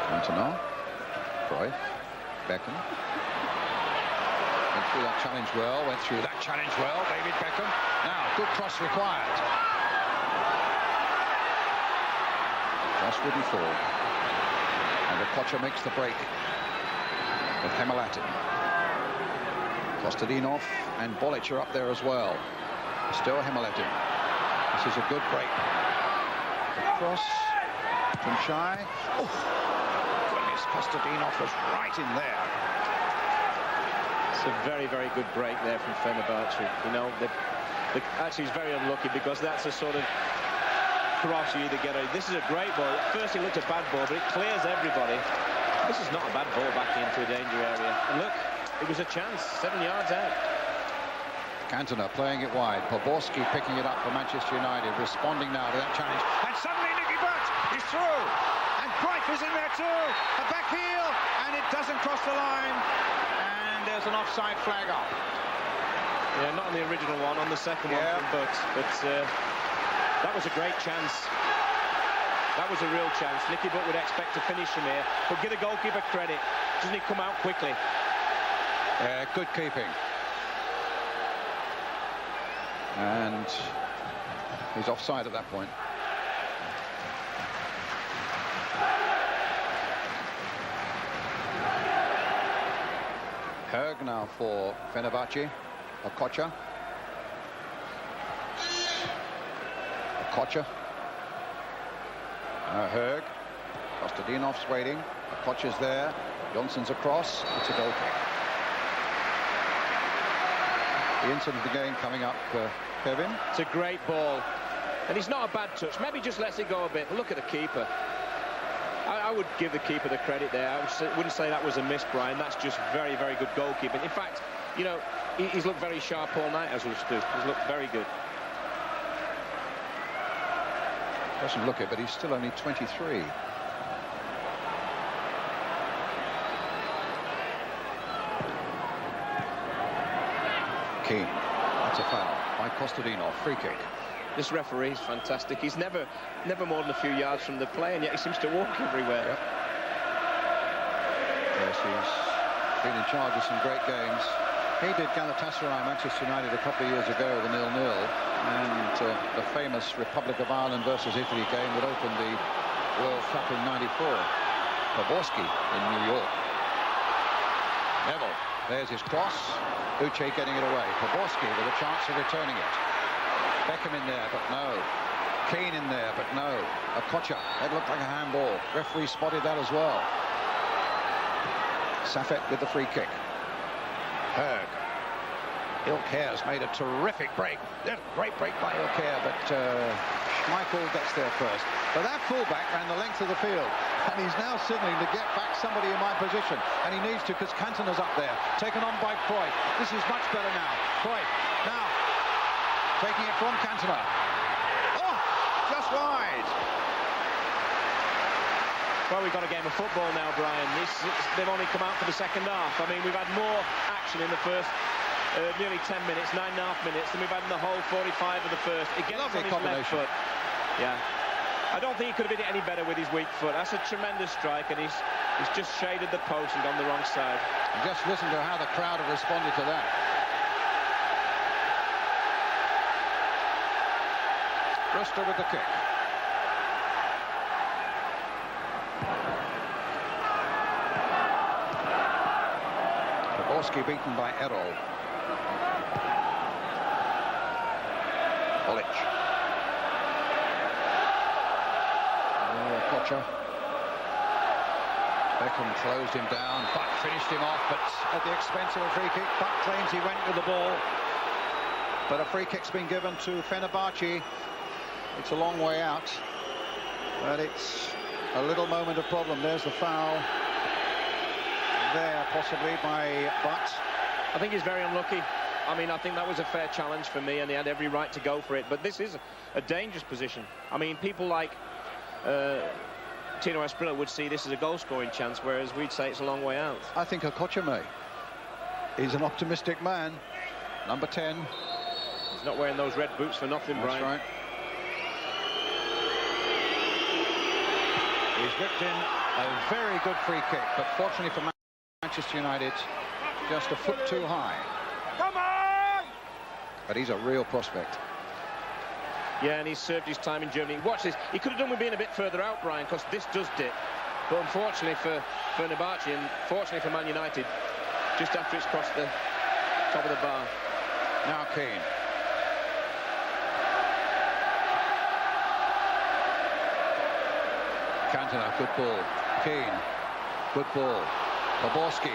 Cantona. Cruyff. Beckham. Went through that challenge well. Went through that challenge well. David Beckham. Now, good cross required. Just wouldn't fall. And the Kocha makes the break with Hamilton. Kostadinov and Bolic are up there as well. Still Hamilton. This is a good break. The cross from Shai. Oh, goodness, Kostadinov was right in there. It's a very, very good break there from Fenerbahce. You know, actually he's very unlucky because that's a sort of cross you either get. This is a great ball. At first it looked a bad ball, but it clears everybody. This is not a bad ball back into a danger area. And look, it was a chance, 7 yards out. Cantona playing it wide. Poborski picking it up for Manchester United, responding now to that challenge. And suddenly Nicky Butt is through. And Cruyff is in there too. A back heel, and it doesn't cross the line. And there's an offside flag up. Yeah, not on the original one, on the second one from Butt. But that was a great chance. That was a real chance. Nicky Butt would expect to finish from here, but give the goalkeeper credit. Doesn't he come out quickly? Good keeping. And he's offside at that point. Herg now for Fenerbahce. Kocha. Kocha. Herg. Kostadinov's waiting. Kocha's there. Johnson's across. It's a goal kick. The incident of the game coming up, Kevin. It's a great ball. And it's not a bad touch. Maybe just lets it go a bit. But look at the keeper. I would give the keeper the credit there. I wouldn't say that was a miss, Brian. That's just very, very good goalkeeping. In fact, you know, he's looked very sharp all night, as we've stood. He's looked very good. Doesn't look it, but he's still only 23. Keane. That's a foul by Kostadinov. Free kick. This referee is fantastic. He's never more than a few yards from the play, and yet he seems to walk everywhere. Yep. Yes, he's been in charge of some great games. He did Galatasaray, Manchester United a couple of years ago, the 0-0, and the famous Republic of Ireland versus Italy game that opened the World Cup in '94. Fenerbahce in New York. Neville, there's his cross. Uche getting it away. Fenerbahce with a chance of returning it. Beckham in there, but no. Keane in there, but no. Okocha, that looked like a handball. Referee spotted that as well. Safet with the free kick. Berg. Ilkher's made a terrific break. Great break by Ilkher, but Schmeichel gets there first. But that fullback ran the length of the field, and he's now signaling to get back somebody in my position, and he needs to because Cantona's up there, taken on by Cruyff. This is much better now. Cruyff now taking it from Cantona. Oh, just wide. Well, we've got a game of football now, Brian. They've only come out for the second half. I mean, we've had more action in the first nearly 10 minutes, 9.5 minutes, than we've had in the whole 45 of the first. It gets on his left foot. Yeah. I don't think he could have hit it any better with his weak foot. That's a tremendous strike, and he's just shaded the post and gone the wrong side. And just listen to how the crowd have responded to that. Bristol with the kick. Fenerbahce beaten by Erol. Olic. Okocha. Beckham closed him down. Butt finished him off, but at the expense of a free kick. Butt claims he went with the ball. But a free kick's been given to Fenerbahce. It's a long way out, but it's a little moment of problem. There's the foul there, possibly by Butt. I think he's very unlucky. I mean, I think that was a fair challenge for me, and he had every right to go for it. But this is a dangerous position. I mean, people like Tino Asprilla would see this as a goal-scoring chance, whereas we'd say it's a long way out. I think Okocha may. He's an optimistic man. Number 10. He's not wearing those red boots for nothing, Brian. That's right. He's whipped in a very good free kick, but fortunately for Manchester United, just a foot too high. Come on! But he's a real prospect. Yeah, and he's served his time in Germany. Watch this. He could have done with being a bit further out, Brian, because this does dip. But unfortunately for Fenerbahce, and fortunately for Man United, just after it's crossed the top of the bar. Now Keane. Cantona, good ball. Keane, good ball. Fenerbahce.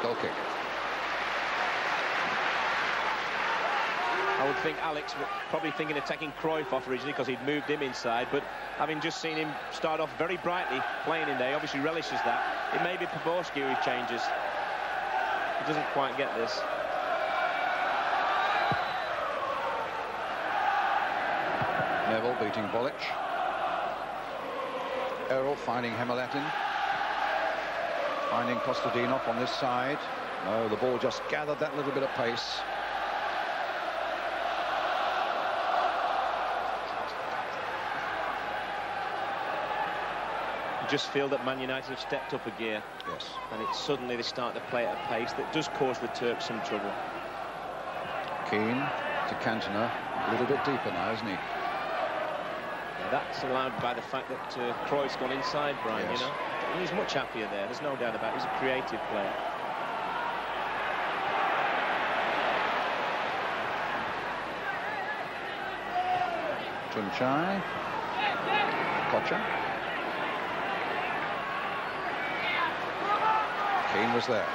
Goal kick. I would think Alex was probably thinking of taking Cruyff off originally because he'd moved him inside, but having just seen him start off very brightly playing in there, he obviously relishes that. It may be Fenerbahce who changes. He doesn't quite get this. Neville beating Bolic. Erol finding Hemelatin. Finding Kostadinov on this side. No, the ball just gathered that little bit of pace. You just feel that Man United have stepped up a gear. Yes. And it's suddenly they start to play at a pace that does cause the Turks some trouble. Keane to Cantona. A little bit deeper now, isn't he? That's allowed by the fact that Cruyff's gone inside, Brian, yes. You know. He's much happier there, there's no doubt about it. He's a creative player. Tunchai. Kocha. Keane was there.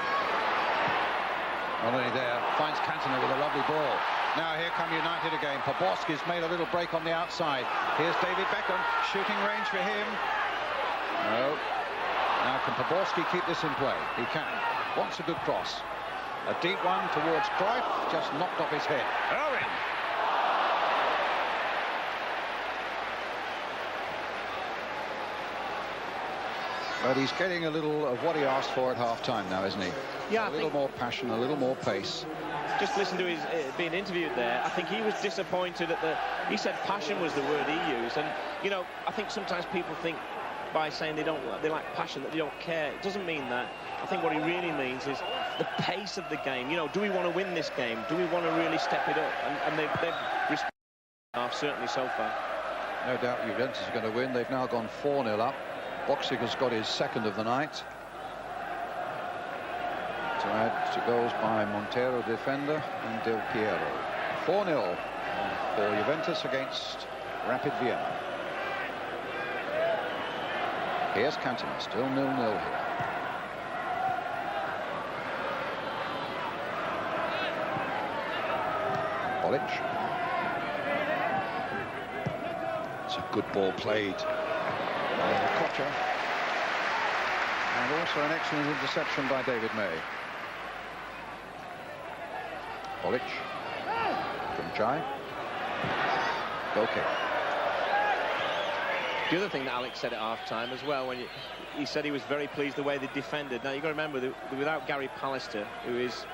Not only there, finds Cantona with a lovely ball. Now here come United again. Fenerbahce's made a little break on the outside. Here's David Beckham, shooting range for him. No. Now can Fenerbahce keep this in play? He can. wants a good cross. A deep one towards Cruyff, just knocked off his head. Owen. But he's getting a little of what he asked for at half-time now, isn't he? Yeah, a little more passion, a little more pace. Just listen to his being interviewed there. I think he was disappointed at he said passion was the word he used, and you know, I think sometimes people think by saying they like passion that they don't care. It doesn't mean that. I think what he really means is the pace of the game. You know, do we want to win this game? Do we want to really step it up? And they've responded certainly so far. No doubt Juventus is going to win. They've now gone 4-0 up. Boxica's got his second of the night. To add to goals by Montero, defender, and Del Piero. 4-0 for Juventus against Rapid Vienna. Here's Cantona, still 0-0 here. Bolic. It's a good ball played. Kocher. And also an excellent interception by David May. Bolic. From Jai. Okay. The other thing that Alex said at half-time as well, when he said he was very pleased the way they defended. Now, you've got to remember that without Gary Pallister, who is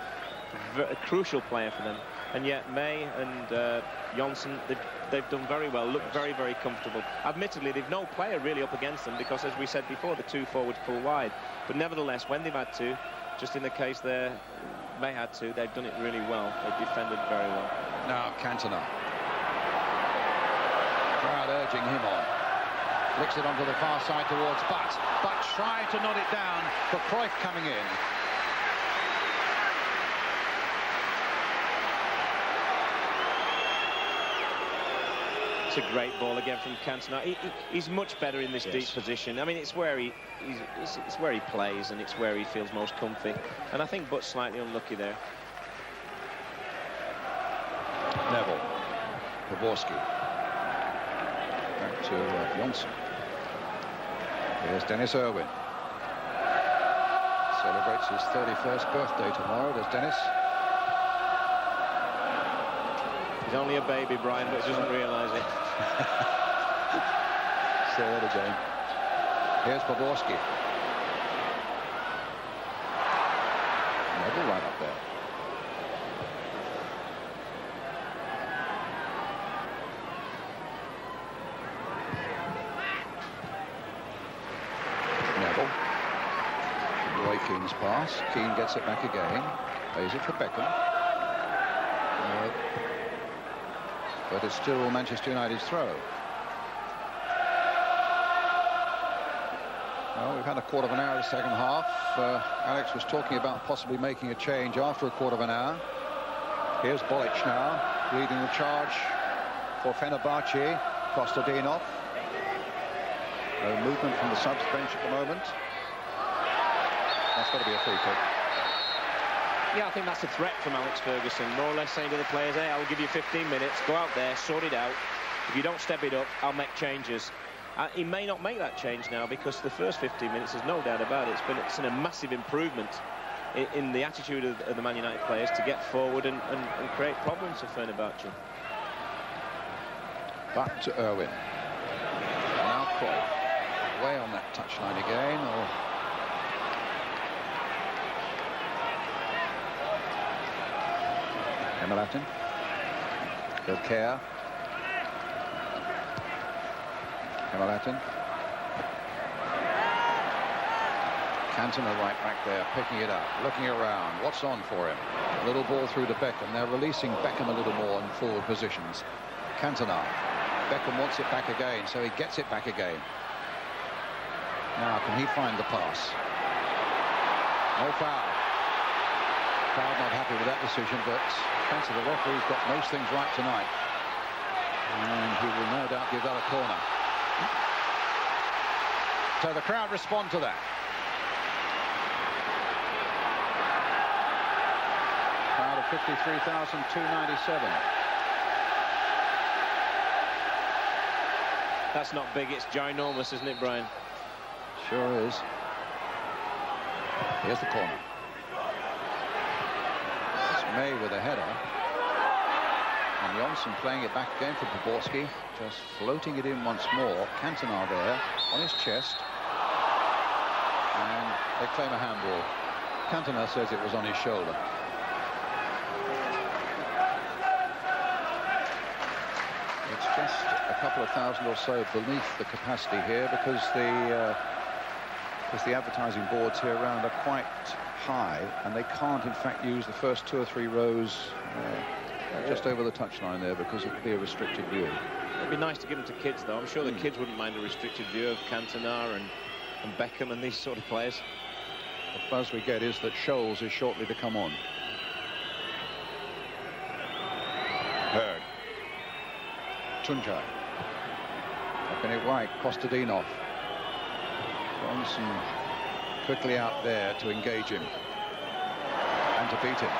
a crucial player for them, and yet May and Johnson, they've done very well, look very, very comfortable. Admittedly, they've no player really up against them because, as we said before, the two forwards pull wide. But nevertheless, when they've had to, just in the case there, May had to, they've done it really well. They've defended very well. Now Cantona. Crowd urging him on. Flicks it onto the far side towards Butt. Butt trying to nod it down, but Cruyff coming in. It's a great ball again from Cantona. He's much better in this deep position. I mean, it's where it's where he plays, and it's where he feels most comfy. And I think Butt's slightly unlucky there. Neville. Pavorsky. Back to Johnson. Here's Dennis Irwin. Celebrates his 31st birthday tomorrow, does Dennis? He's only a baby, Brian, but doesn't realise it. Still at a game. Here's Pavorsky. Neville right up there. Neville. Roy Keane's pass. Keane gets it back again. Plays it for Beckham. But it's still Manchester United's throw. Well, we've had a quarter of an hour of the second half. Alex was talking about possibly making a change after a quarter of an hour. Here's Bolic now, leading the charge for Fenerbahce. Kostadinov. No movement from the subs bench at the moment. That's got to be a free kick. Yeah, I think that's a threat from Alex Ferguson, more or less saying to the players, hey, I'll give you 15 minutes, go out there, sort it out. If you don't step it up, I'll make changes. He may not make that change now because the first 15 minutes, there's no doubt about it, it's been a massive improvement in the attitude of the Man United players to get forward and create problems for Fenerbahce. Back to Irwin. Now Cruyff. Way on that touchline again, or... Emelatin. Ilkea. Emelatin. Cantona right back there, picking it up, looking around. What's on for him? A little ball through to Beckham. They're releasing Beckham a little more in forward positions. Cantona. Beckham wants it back again, so he gets it back again. Now, can he find the pass? No foul. Crowd not happy with that decision, but fancy the referee's got most things right tonight. And he will no doubt give that a corner. So the crowd respond to that. Crowd of 53,297. That's not big, it's ginormous, isn't it, Brian? Sure is. Here's the corner. May with a header. And Jonsson playing it back again for Poborski. Just floating it in once more. Cantona there on his chest. And they claim a handball. Cantona says it was on his shoulder. It's just a couple of thousand or so beneath the capacity here because the advertising boards here around are quite high, and they can't in fact use the first 2 or 3 rows just over the touchline there because it would be a restricted view. It'd be nice to give them to kids, though. I'm sure the kids wouldn't mind a restricted view of Cantona and Beckham and these sort of players. The buzz we get is that Scholes is shortly to come on. Berg. Tunja. Up in it right, Kostadinov. Johnson quickly out there to engage him and to beat him.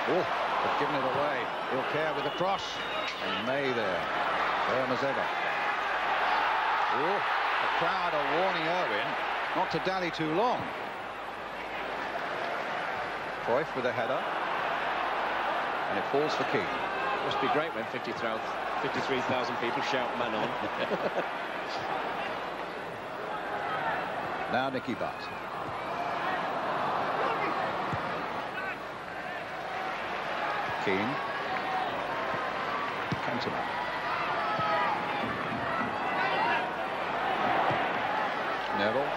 Oh, they've given it away. Ilker with the cross. And May there. Mazega. Oh, the crowd are warning Irwin not to dally too long. Cruyff with a header. And it falls for Keane. Must be great when 53,000 people shout man on. Now Nicky Butt. Keane. Cantona. Neville.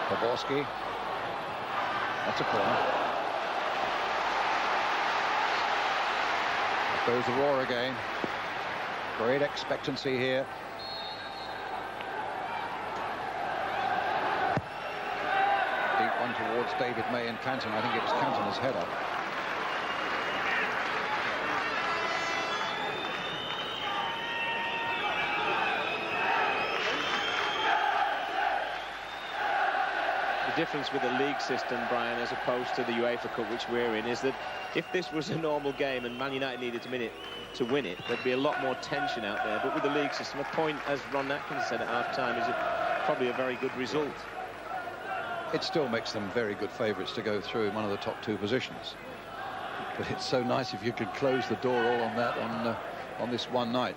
Poborski. That's a corner. There goes the roar again. Great expectancy here. Deep one towards David May and Cantona. I think it was Cantona's header. The difference with the league system, Brian, as opposed to the UEFA Cup, which we're in, is that if this was a normal game and Man United needed to win it, there'd be a lot more tension out there. But with the league system, a point, as Ron Atkins said at half-time, is probably a very good result. It still makes them very good favourites to go through in one of the top 2 positions. But it's so nice if you could close the door all on that on this one night.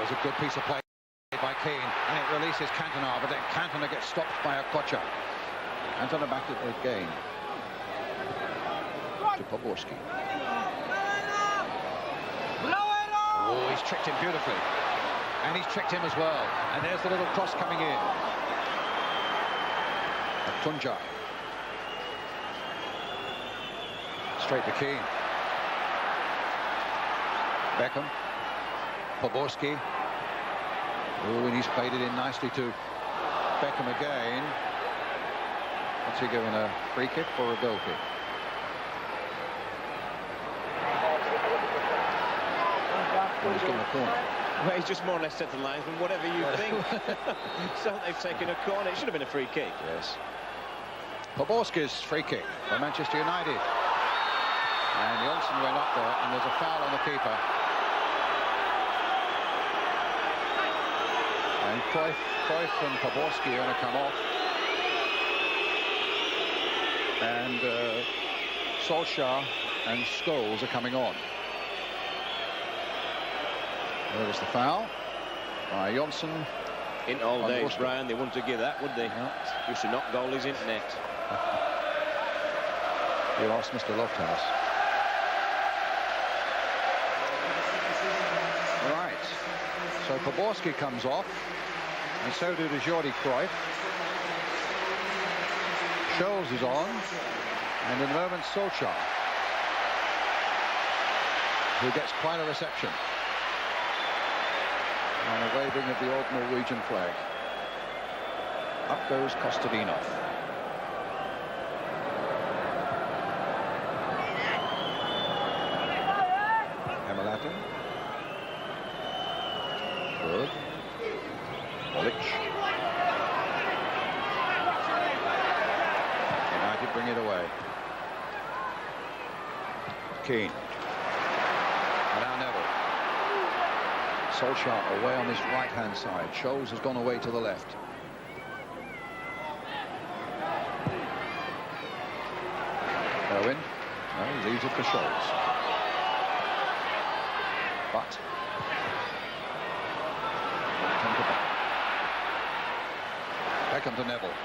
A good piece of play by Keane, and it releases Cantona, but then Cantona gets stopped by Okocha. Cantona back at it again to Poborski. Oh, he's tricked him beautifully, and he's tricked him as well. And there's the little cross coming in. Tunja. Straight to Keane. Beckham. Poborski. Oh, and he's played it in nicely to Beckham again. What's he giving, a free kick or a goal kick? Oh, he's given a corner. Well, he's just more or less set the linesman, whatever you think. So they've taken a corner. It should have been a free kick. Yes. Poborski's free kick by Manchester United. And Jonsson went up there, and there's a foul on the keeper. And Cruyff and Poborski are going to come off. And Solskjaer and Scholes are coming on. There was the foul by Jonsson. In old days, Brian, they wouldn't give that, would they? No. Used to knock goalies into net. You asked Mr. Lofthouse. Right. So Poborski comes off, and so do Jordi Cruyff. Scholes is on, and in a moment Solskjaer, who gets quite a reception. And a waving of the old Norwegian flag. Up goes Kostadinov. Emelatin. Good. Olic. United bring it away. Keane. And now Neville. Solskjaer away on this right-hand side. Scholes has gone away to the left. it for Scholes. But come to Beckham to Neville.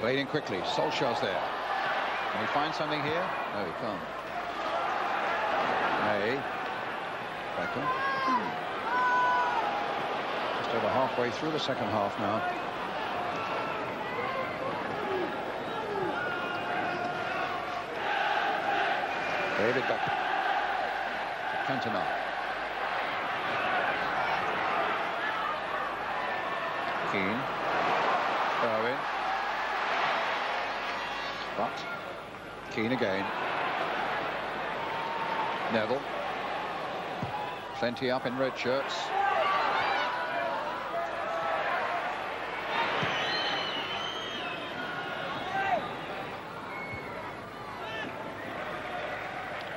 Played in quickly. Solskjaer's there. Can he find something here? No, he can't. May. Beckham. Just over halfway through the second half now. David Beckham. Cantona. Keane. Irwin. But Keane again. Neville. Plenty up in red shirts.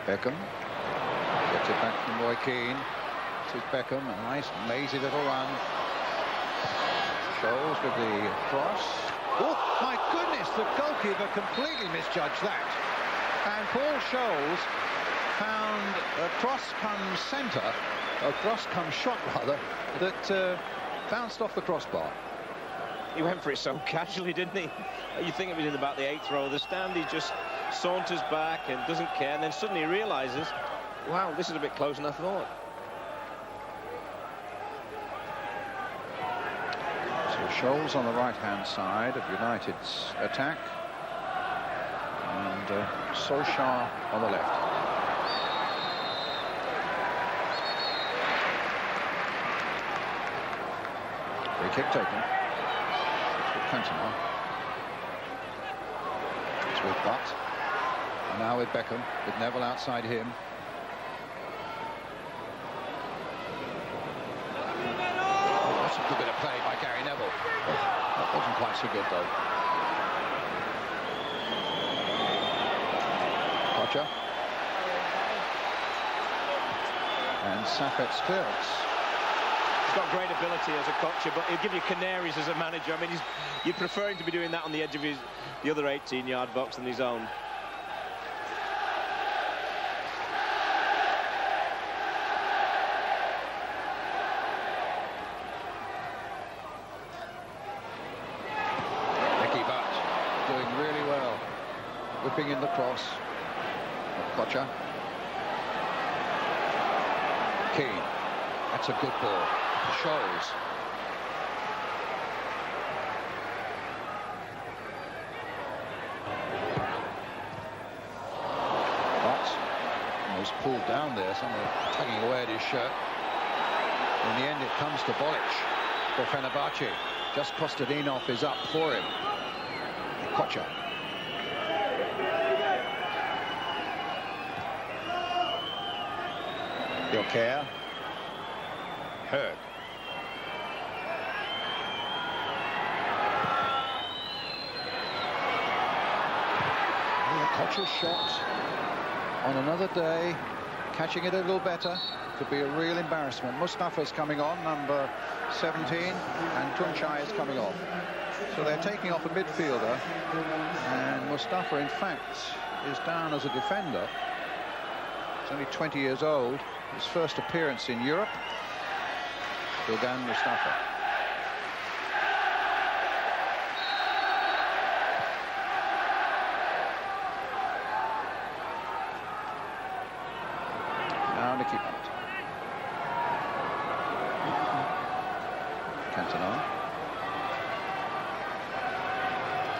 Beckham gets it back from Roy Keane. This is Beckham, a nice lazy little run. Scholes with the cross. Oh my goodness, the goalkeeper completely misjudged that. And Paul Scholes found a cross come centre, a cross come shot rather, that bounced off the crossbar. He went for it so casually, didn't he? You think it was in about the 8th row of the stand. He just saunters back and doesn't care, and then suddenly realises, wow, this is a bit closer than I thought. So Scholes on the right-hand side of United's attack, and Solskjaer on the left. Free kick taken. Cantona. It's with Butt. And now with Beckham, with Neville outside him. Oh, that's a good bit of play by Gary Neville. That wasn't quite so good though. Kocher. And Safet's clearance. He's got great ability as a coacher, but he'll give you canaries as a manager. I mean, you'd prefer him to be doing that on the edge of the other 18-yard box than his own. Nicky Butt doing really well, whipping in the cross. Kocher. Keane. That's a good ball. Scholes. But almost pulled down there, someone tugging away at his shirt. In the end, it comes to Bolic for Fenerbahce. Just Kostadinov is up for him. Kocher. Joker. Hurd. Kocher's shot on another day, catching it a little better, could be a real embarrassment. Mustafa's coming on, number 17, and Tunçay is coming off. So they're taking off a midfielder, and Mustafa, in fact, is down as a defender. He's only 20 years old. His first appearance in Europe. Ilgan Mustafa. Now Nicky Butt. Cantona.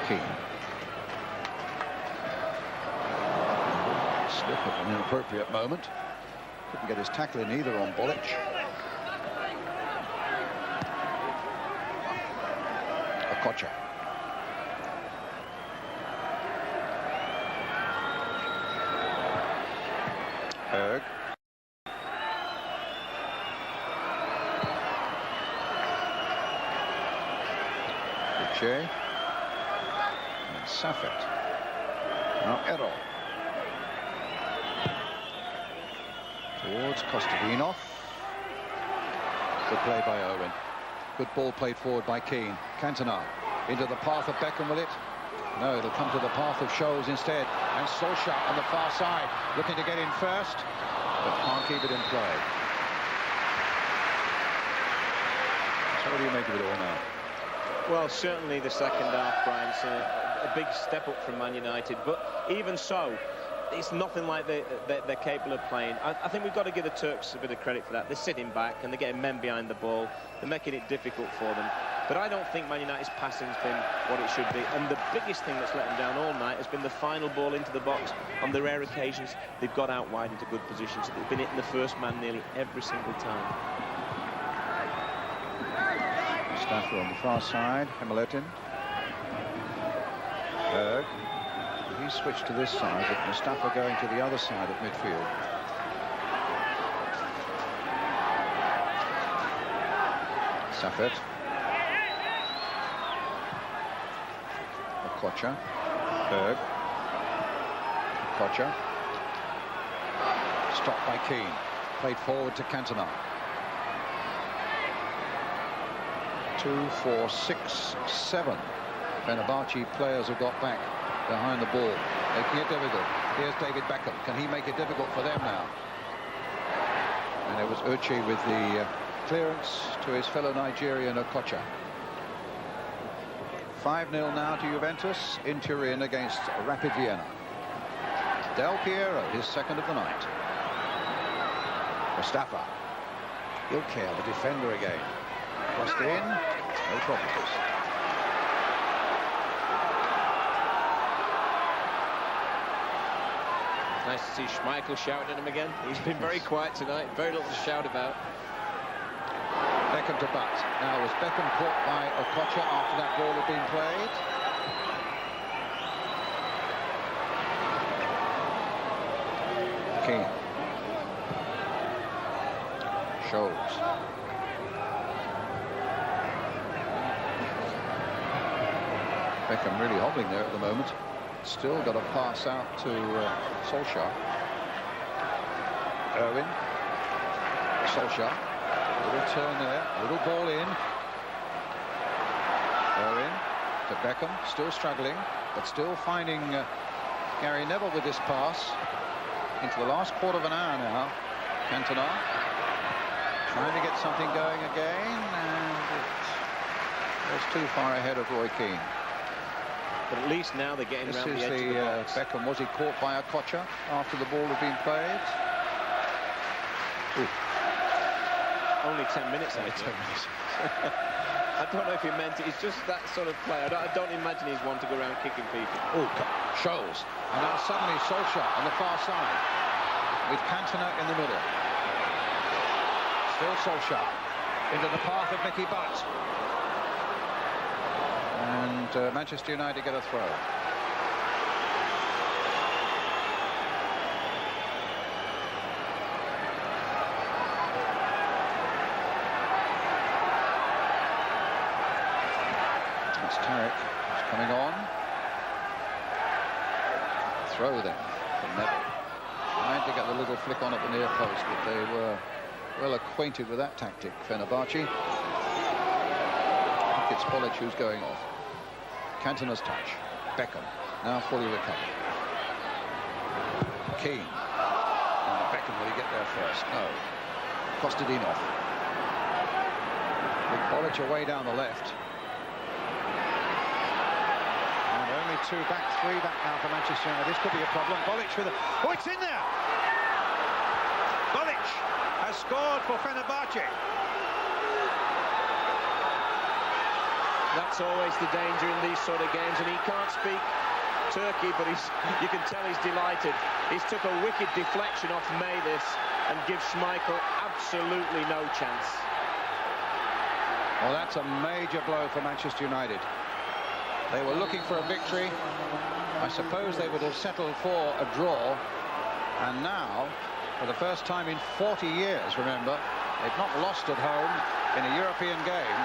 Keane. Slip at an inappropriate moment. Couldn't get his tackle in either on Bolic. Kocher. Berg. Uche. And Safet. Now Errol. Towards Kostadinov. Good play by Owen. Good ball played forward by Keane. Cantona. Into the path of Beckham, will it? No, it'll come to the path of Scholes instead. And Solskjaer on the far side, looking to get in first, but can't keep it in play. So what do you make of it all now? Well, certainly the second half, Brian, a big step up from Man United, but even so, it's nothing like they're capable of playing. I think we've got to give the Turks a bit of credit for that. They're sitting back and they're getting men behind the ball. They're making it difficult for them. But I don't think Man United's passing's been what it should be. And the biggest thing that's let them down all night has been the final ball into the box. On the rare occasions, they've got out wide into good positions. They've been hitting the first man nearly every single time. Mustafa on the far side, Hemaletin. Berg. He switched to this side, but Mustafa going to the other side of midfield. Safet. Okocha. Berg. Okocha. Stopped by Keane. Played forward to Cantona. 2, 4, 6, 7 Fenerbahce players have got back behind the ball, making it difficult. Here's David Beckham. Can he make it difficult for them now? And it was Uche with the clearance to his fellow Nigerian Okocha. 5-0 now to Juventus in Turin against Rapid Vienna. Del Piero, his second of the night. Mustafa. Ilker, the defender again. Crossed in, no problems. Nice to see Schmeichel shouting at him again. He's been very quiet tonight, very little to shout about. Beckham to Butt. Now was Beckham caught by Okocha after that ball had been played? King. Scholes. Beckham really hobbling there at the moment. Still got a pass out to Solskjaer. Irwin. Solskjaer. A little turn there. A little ball in. Irwin to Beckham. Still struggling, but still finding Gary Neville with this pass. Into the last quarter of an hour now. Cantona trying to get something going again, and it was too far ahead of Roy Keane. But at least now they're getting around the edge of the box. Beckham, was he caught by Okocha after the ball had been played? Ooh. Only 10 minutes, I think. 10 minutes. I don't know if he meant it. He's just that sort of player. I don't imagine he's one to go around kicking people. Oh, Scholes. And now suddenly Solskjaer on the far side with Cantona in the middle. Still Solskjaer into the path of Mickey Butt. And Manchester United get a throw. It's Tarek. It's coming on. Throw then from Neville. Trying to get the little flick on at the near post, but they were well acquainted with that tactic, Fenerbahce. I think it's Polic who's going off. Cantona's touch. Beckham now fully recovered. Keane. Beckham, will he get there first? No. Kostadinov. With Polic away down the left. And only 2 back, 3 back now for Manchester United. This could be a problem. Polic with a... Oh, it's in there! Polic has scored for Fenerbahce. That's always the danger in these sort of games, and he can't speak Turkey, but you can tell he's delighted. He's took a wicked deflection off Mavis and gives Schmeichel absolutely no chance. Well, that's a major blow for Manchester United. They were looking for a victory. I suppose they would have settled for a draw. And now, for the first time in 40 years, remember, they've not lost at home in a European game.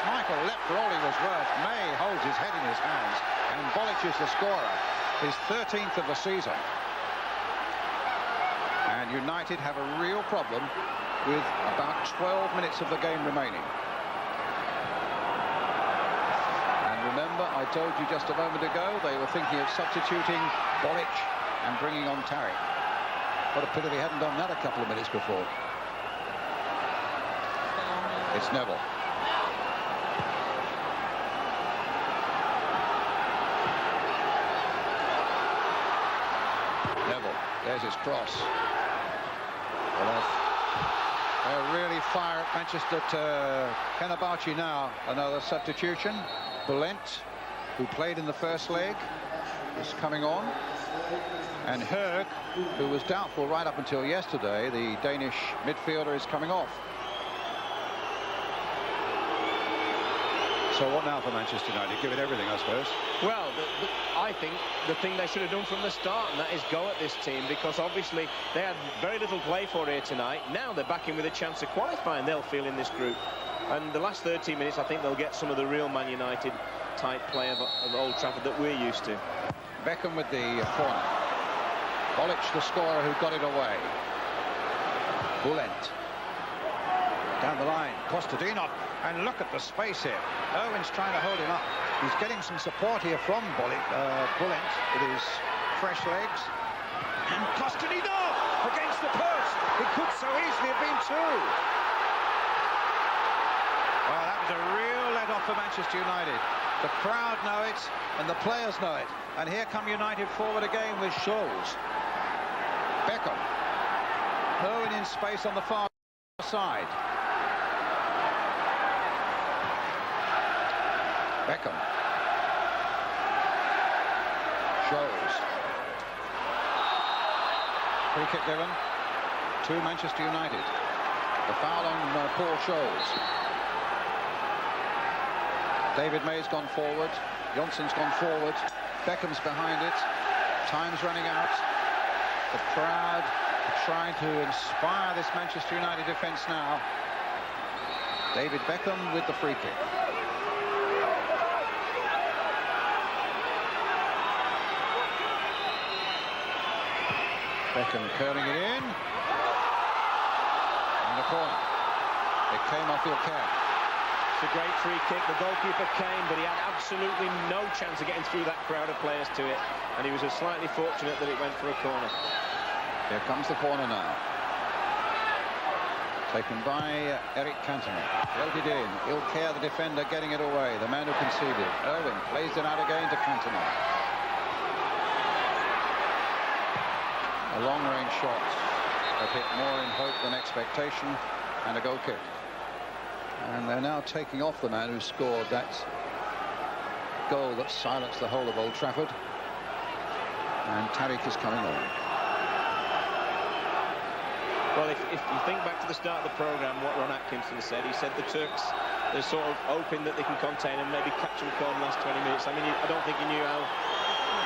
Schmeichel left for all he was worth. May holds his head in his hands, and Bolic is the scorer, his 13th of the season. And United have a real problem with about 12 minutes of the game remaining. And remember, I told you just a moment ago, they were thinking of substituting Bolic and bringing on Tariq. What a pity they hadn't done that a couple of minutes before. It's Neville. Neville, there's his cross. Well, they're really fire at Manchester Fenerbahce now. Another substitution. Bulent, who played in the first leg, is coming on. And Herg, who was doubtful right up until yesterday, the Danish midfielder, is coming off. So what now for Manchester United? Give it everything, I suppose. Well, I think the thing they should have done from the start, and that is go at this team, because obviously they had very little play for here tonight. Now they're back in with a chance of qualifying, they'll feel, in this group. And the last 13 minutes, I think they'll get some of the real Man United type play of Old Trafford that we're used to. Beckham with the corner. Bolic, the scorer, who got it away. Bulent. Down the line, Kostadinov, and look at the space here. Owen's trying to hold him up. He's getting some support here from Bulent with his fresh legs. And Kostadinov against the post. It could so easily have been two. Well, that was a real let-off for Manchester United. The crowd know it, and the players know it. And here come United forward again with Scholes. Beckham. Owen in space on the far side. Beckham. Scholes. Free kick given to Manchester United. The foul on Paul Scholes. David May's gone forward. Jonsson's gone forward. Beckham's behind it. Time's running out. The crowd are trying to inspire this Manchester United defence now. David Beckham with the free kick. Beckham curling it in. And the corner. It came off Ilkay. It's a great free kick. The goalkeeper came, but he had absolutely no chance of getting through that crowd of players to it. And he was slightly fortunate that it went for a corner. Here comes the corner now. Taken by Eric Cantona. Floated in. Ilkay, the defender, getting it away. The man who conceded. Owen plays it out again to Cantona. A long-range shot, a bit more in hope than expectation, and a goal kick. And they're now taking off the man who scored that goal that silenced the whole of Old Trafford. And Tariq is coming on. Well, if you think back to the start of the programme, what Ron Atkinson said, he said the Turks, they're sort of hoping that they can contain and maybe catch them in the last 20 minutes. I mean, I don't think he knew how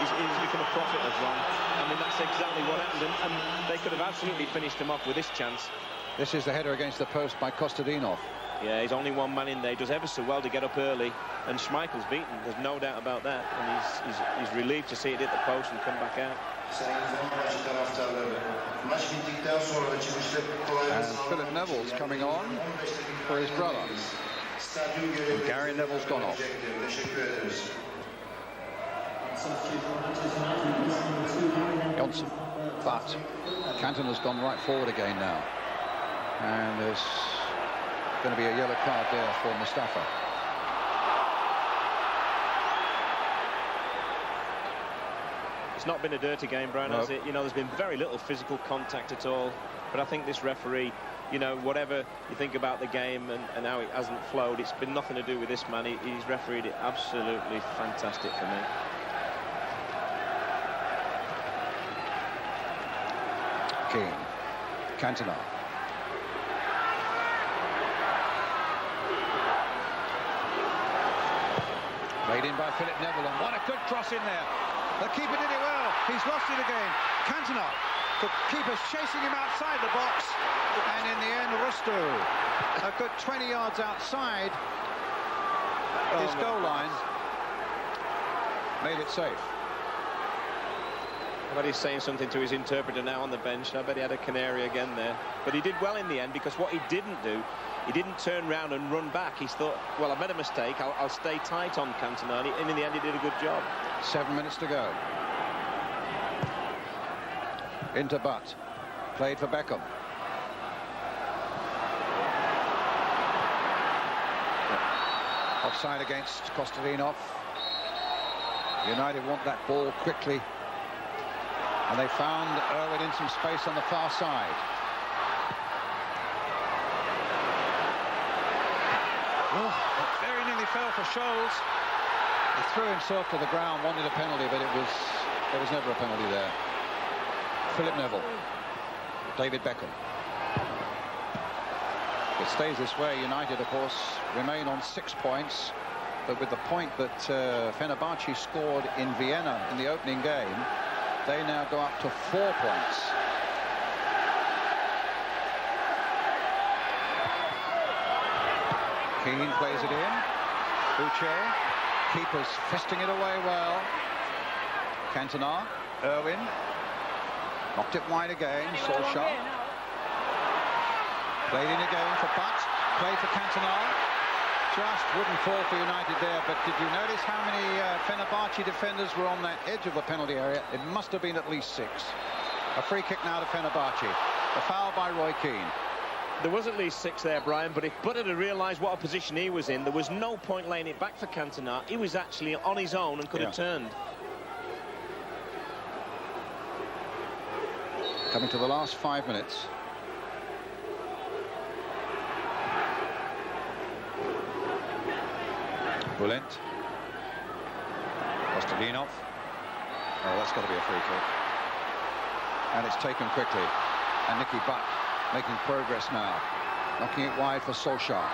he's become a prophet of Ron. I mean, that's exactly what happened, and they could have absolutely finished him off with this chance. This is the header against the post by Kostadinov. Yeah, he's only one man in there. He does ever so well to get up early, and Schmeichel's beaten. There's no doubt about that, and he's relieved to see it hit the post and come back out. And Philip Neville's coming on for his brother. And Gary Neville's gone off. Jonsson, but Cantona's gone right forward again now, and there's going to be a yellow card there for Mustafa. It's not been a dirty game, Brian, has it? You know, there's been very little physical contact at all, but I think this referee, you know, whatever you think about the game and how it hasn't flowed, it's been nothing to do with this man. He's refereed it absolutely fantastic for me. Keane, Cantona. Played in by Philip Neville, and what a good cross in there. The keeper did it well. He's lost it again. Cantona. The keeper's chasing him outside the box, and in the end, Rusto, a good 20 yards outside his goal line, made it safe. I bet he's saying something to his interpreter now on the bench. I bet he had a canary again there. But he did well in the end, because what he didn't do he didn't turn round and run back. He thought, well, I made a mistake, I'll stay tight on Cantona, and in the end he did a good job. 7 minutes to go. Into Butt. Played for Beckham. Offside against Kostadinov. United want that ball quickly. And they found Irwin in some space on the far side. Oh, very nearly fell for Scholes. He threw himself to the ground, wanted a penalty, but there was never a penalty there. Philip Neville. David Beckham. If it stays this way, United, of course, remain on 6 points. But with the point that Fenerbahce scored in Vienna in the opening game, they now go up to 4 points. Keane plays it in. Boucher. Keeper's fisting it away well. Cantona. Irwin. Knocked it wide again. Solskjaer. Played in again for Butt. Played for Cantona. Just wouldn't fall for United there, but did you notice how many Fenerbahce defenders were on that edge of the penalty area? It must have been at least 6. A free kick now to Fenerbahce. A foul by Roy Keane. There was at least 6 there, Brian, but if Butt had realised what a position he was in, there was no point laying it back for Cantona. He was actually on his own and could have turned. Coming to the last 5 minutes. Bulent. Kostadinov. Oh, that's got to be a free kick. And it's taken quickly. And Nicky Butt making progress now. Knocking it wide for Solskjaer.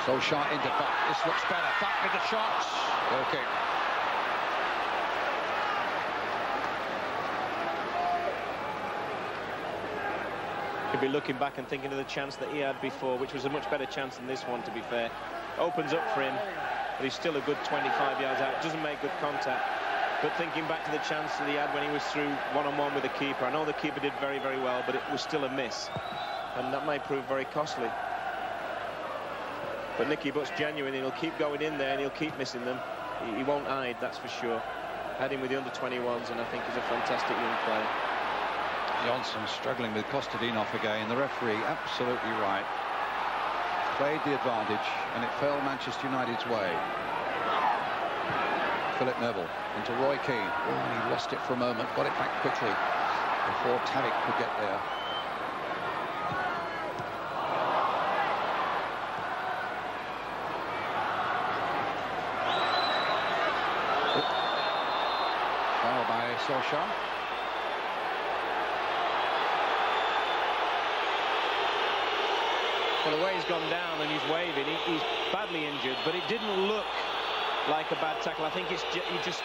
Solskjaer into Butt. This looks better. Butt with the shots. Goal kick. Could be looking back and thinking of the chance that he had before, which was a much better chance than this one, to be fair. Opens up for him, but he's still a good 25 yards out. Doesn't make good contact. But thinking back to the chance that he had when he was through one-on-one with the keeper, I know the keeper did very, very well, but it was still a miss. And that may prove very costly. But Nicky Butt's genuine. He'll keep going in there and he'll keep missing them. He won't hide, that's for sure. Had him with the under-21s, and I think he's a fantastic young player. Johnson struggling with Kostadinov again. The referee absolutely right. Played the advantage, and it fell Manchester United's way. Philip Neville into Roy Keane. Oh, he lost it for a moment, got it back quickly before Tadic could get there. Foul by Solskjaer. Well, the way he's gone down and he's waving, he's badly injured, but it didn't look like a bad tackle. I think he just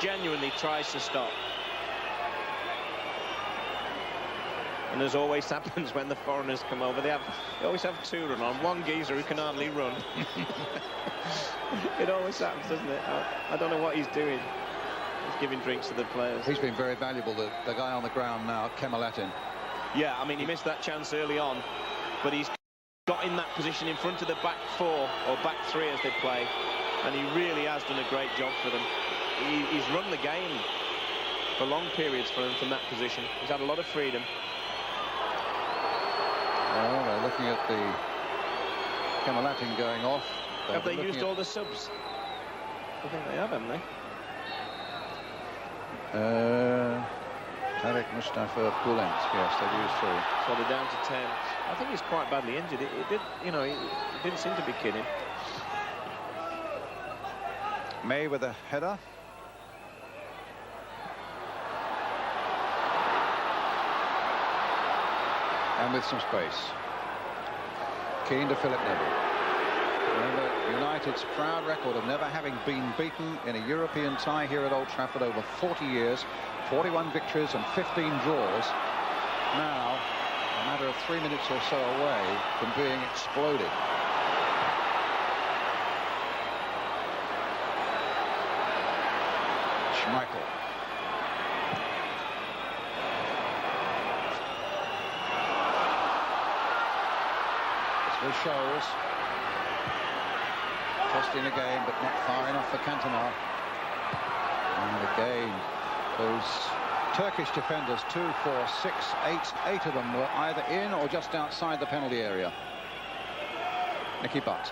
genuinely tries to stop. And as always happens when the foreigners come over, they always have 2 run on. One geezer who can hardly run. It always happens, doesn't it? I don't know what he's doing. He's giving drinks to the players. He's been very valuable, the guy on the ground now, Kemalatin. Yeah, I mean, he missed that chance early on, but he's got in that position in front of the back 4 or back 3 as they play, and he really has done a great job for them. He's run the game for long periods for them from that position. He's had a lot of freedom. Well, they're looking at the Kemalatin going off. Have they used all the subs? I think they have, haven't they? Tarek Mustafa Bulent, yes, they've used 3. So they're down to 10. I think he's quite badly injured. It did, you know, he didn't seem to be kidding. May with a header. And with some space. Keane to Philip Neville. Remember United's proud record of never having been beaten in a European tie here at Old Trafford over 40 years. 41 victories and 15 draws. Now, a matter of 3 minutes or so away from being exploded. Schmeichel. with Scholes. Costing the game, but not far enough for Cantona. And again, those Turkish defenders, 2, 4, 6, 8 of them were either in or just outside the penalty area. Nicky Butt.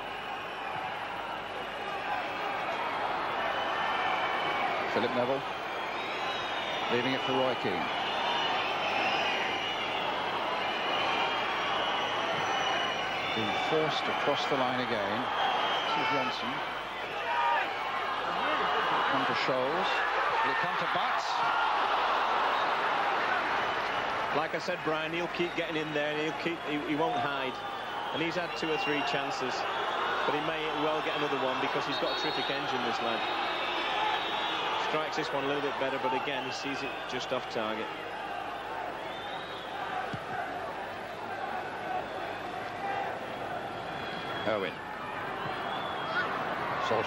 Philip Neville, leaving it for Roy Keane. Being forced across the line again. This is Johnson. Come to Scholes. Will it come to Butts? Like I said, Brian, he'll keep getting in there and he won't hide. And he's had 2 or 3 chances, but he may well get another one because he's got a terrific engine, this lad. Strikes this one a little bit better, but again, he sees it just off target. Owen. But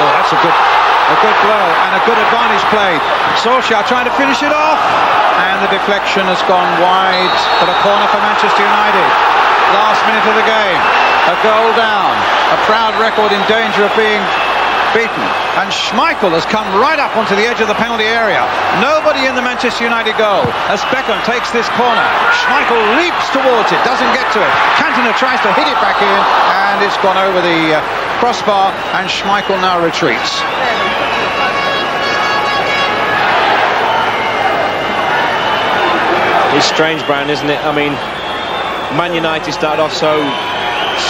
that's a good blow and a good advantage played. Solskjaer trying to finish it off, and the deflection has gone wide for the corner for Manchester United. Last minute of the game, a goal down, a proud record in danger of being beaten, and Schmeichel has come right up onto the edge of the penalty area. Nobody in the Manchester United goal as Beckham takes this corner. Schmeichel leaps towards it, doesn't get to it. Cantona tries to hit it back in, and it's gone over the crossbar, and Schmeichel now retreats. It's strange, Brian, isn't it? I mean, Man United started off so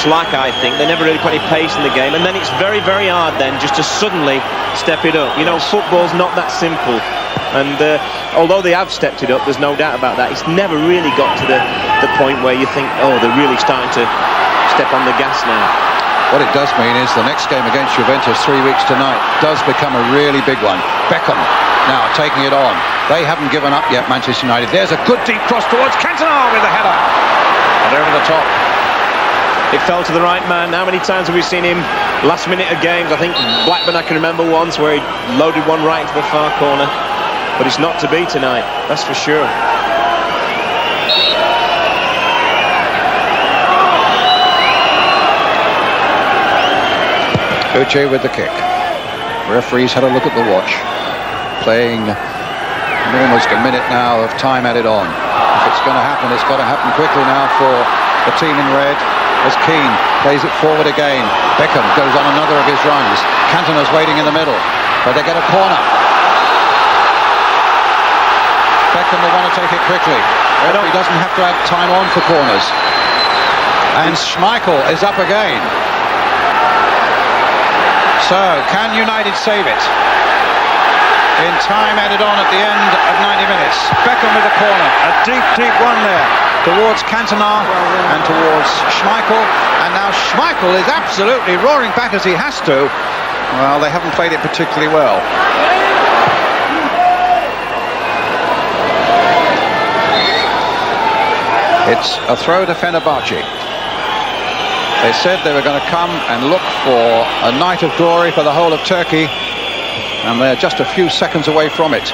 slack, I think. They never really put any pace in the game, and then it's very, very hard then just to suddenly step it up. You know, football's not that simple, and although they have stepped it up, there's no doubt about that, it's never really got to the point where you think, oh, they're really starting to step on the gas now. What it does mean is the next game against Juventus 3 weeks tonight does become a really big one. Beckham now taking it on. They haven't given up yet, Manchester United. There's a good deep cross towards Cantona with the header, and over the top. It fell to the right man. How many times have we seen him last minute of games? I think Blackburn, I can remember once where he loaded one right into the far corner. But it's not to be tonight, that's for sure. Uche with the kick. Referees had a look at the watch. Playing almost a minute now of time added on. If it's going to happen, it's got to happen quickly now for the team in red. As Keane plays it forward again. Beckham goes on another of his runs. Cantona's waiting in the middle, but they get a corner. Beckham will want to take it quickly. He doesn't have to have time on for corners. And Schmeichel is up again. So, can United save it? In time added on at the end of 90 minutes. Beckham with a corner. A deep, deep one there towards Cantona and towards Schmeichel. And now Schmeichel is absolutely roaring back as he has to. Well, they haven't played it particularly well. It's a throw to Fenerbahce. They said they were going to come and look for a night of glory for the whole of Turkey, and they're just a few seconds away from it.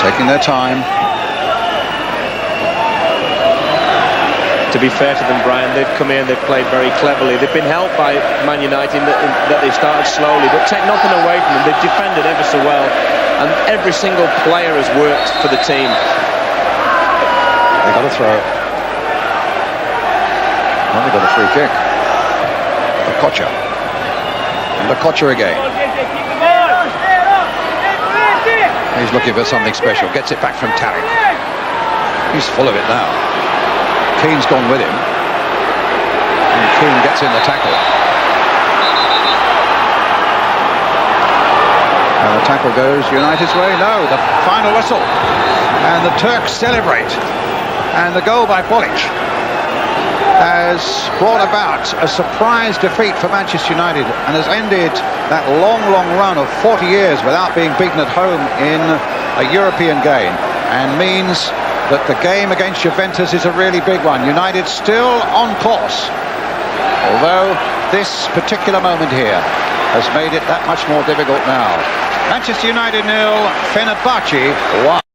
Taking their time. To be fair to them, Brian, they've come in, they've played very cleverly. They've been helped by Man United in that they've started slowly, but take nothing away from them. They've defended ever so well, and every single player has worked for the team. They got a throw. Well, they got a free kick. Okocha. And Okocha again. He's looking for something special. Gets it back from Tarek. He's full of it now. Keane's gone with him. And Keane gets in the tackle. And the tackle goes United's way. No, the final whistle. And the Turks celebrate. And the goal by Bolic has brought about a surprise defeat for Manchester United and has ended that long, long run of 40 years without being beaten at home in a European game, and means that the game against Juventus is a really big one. United still on course, although this particular moment here has made it that much more difficult now. Manchester United 0, Fenerbahce 1.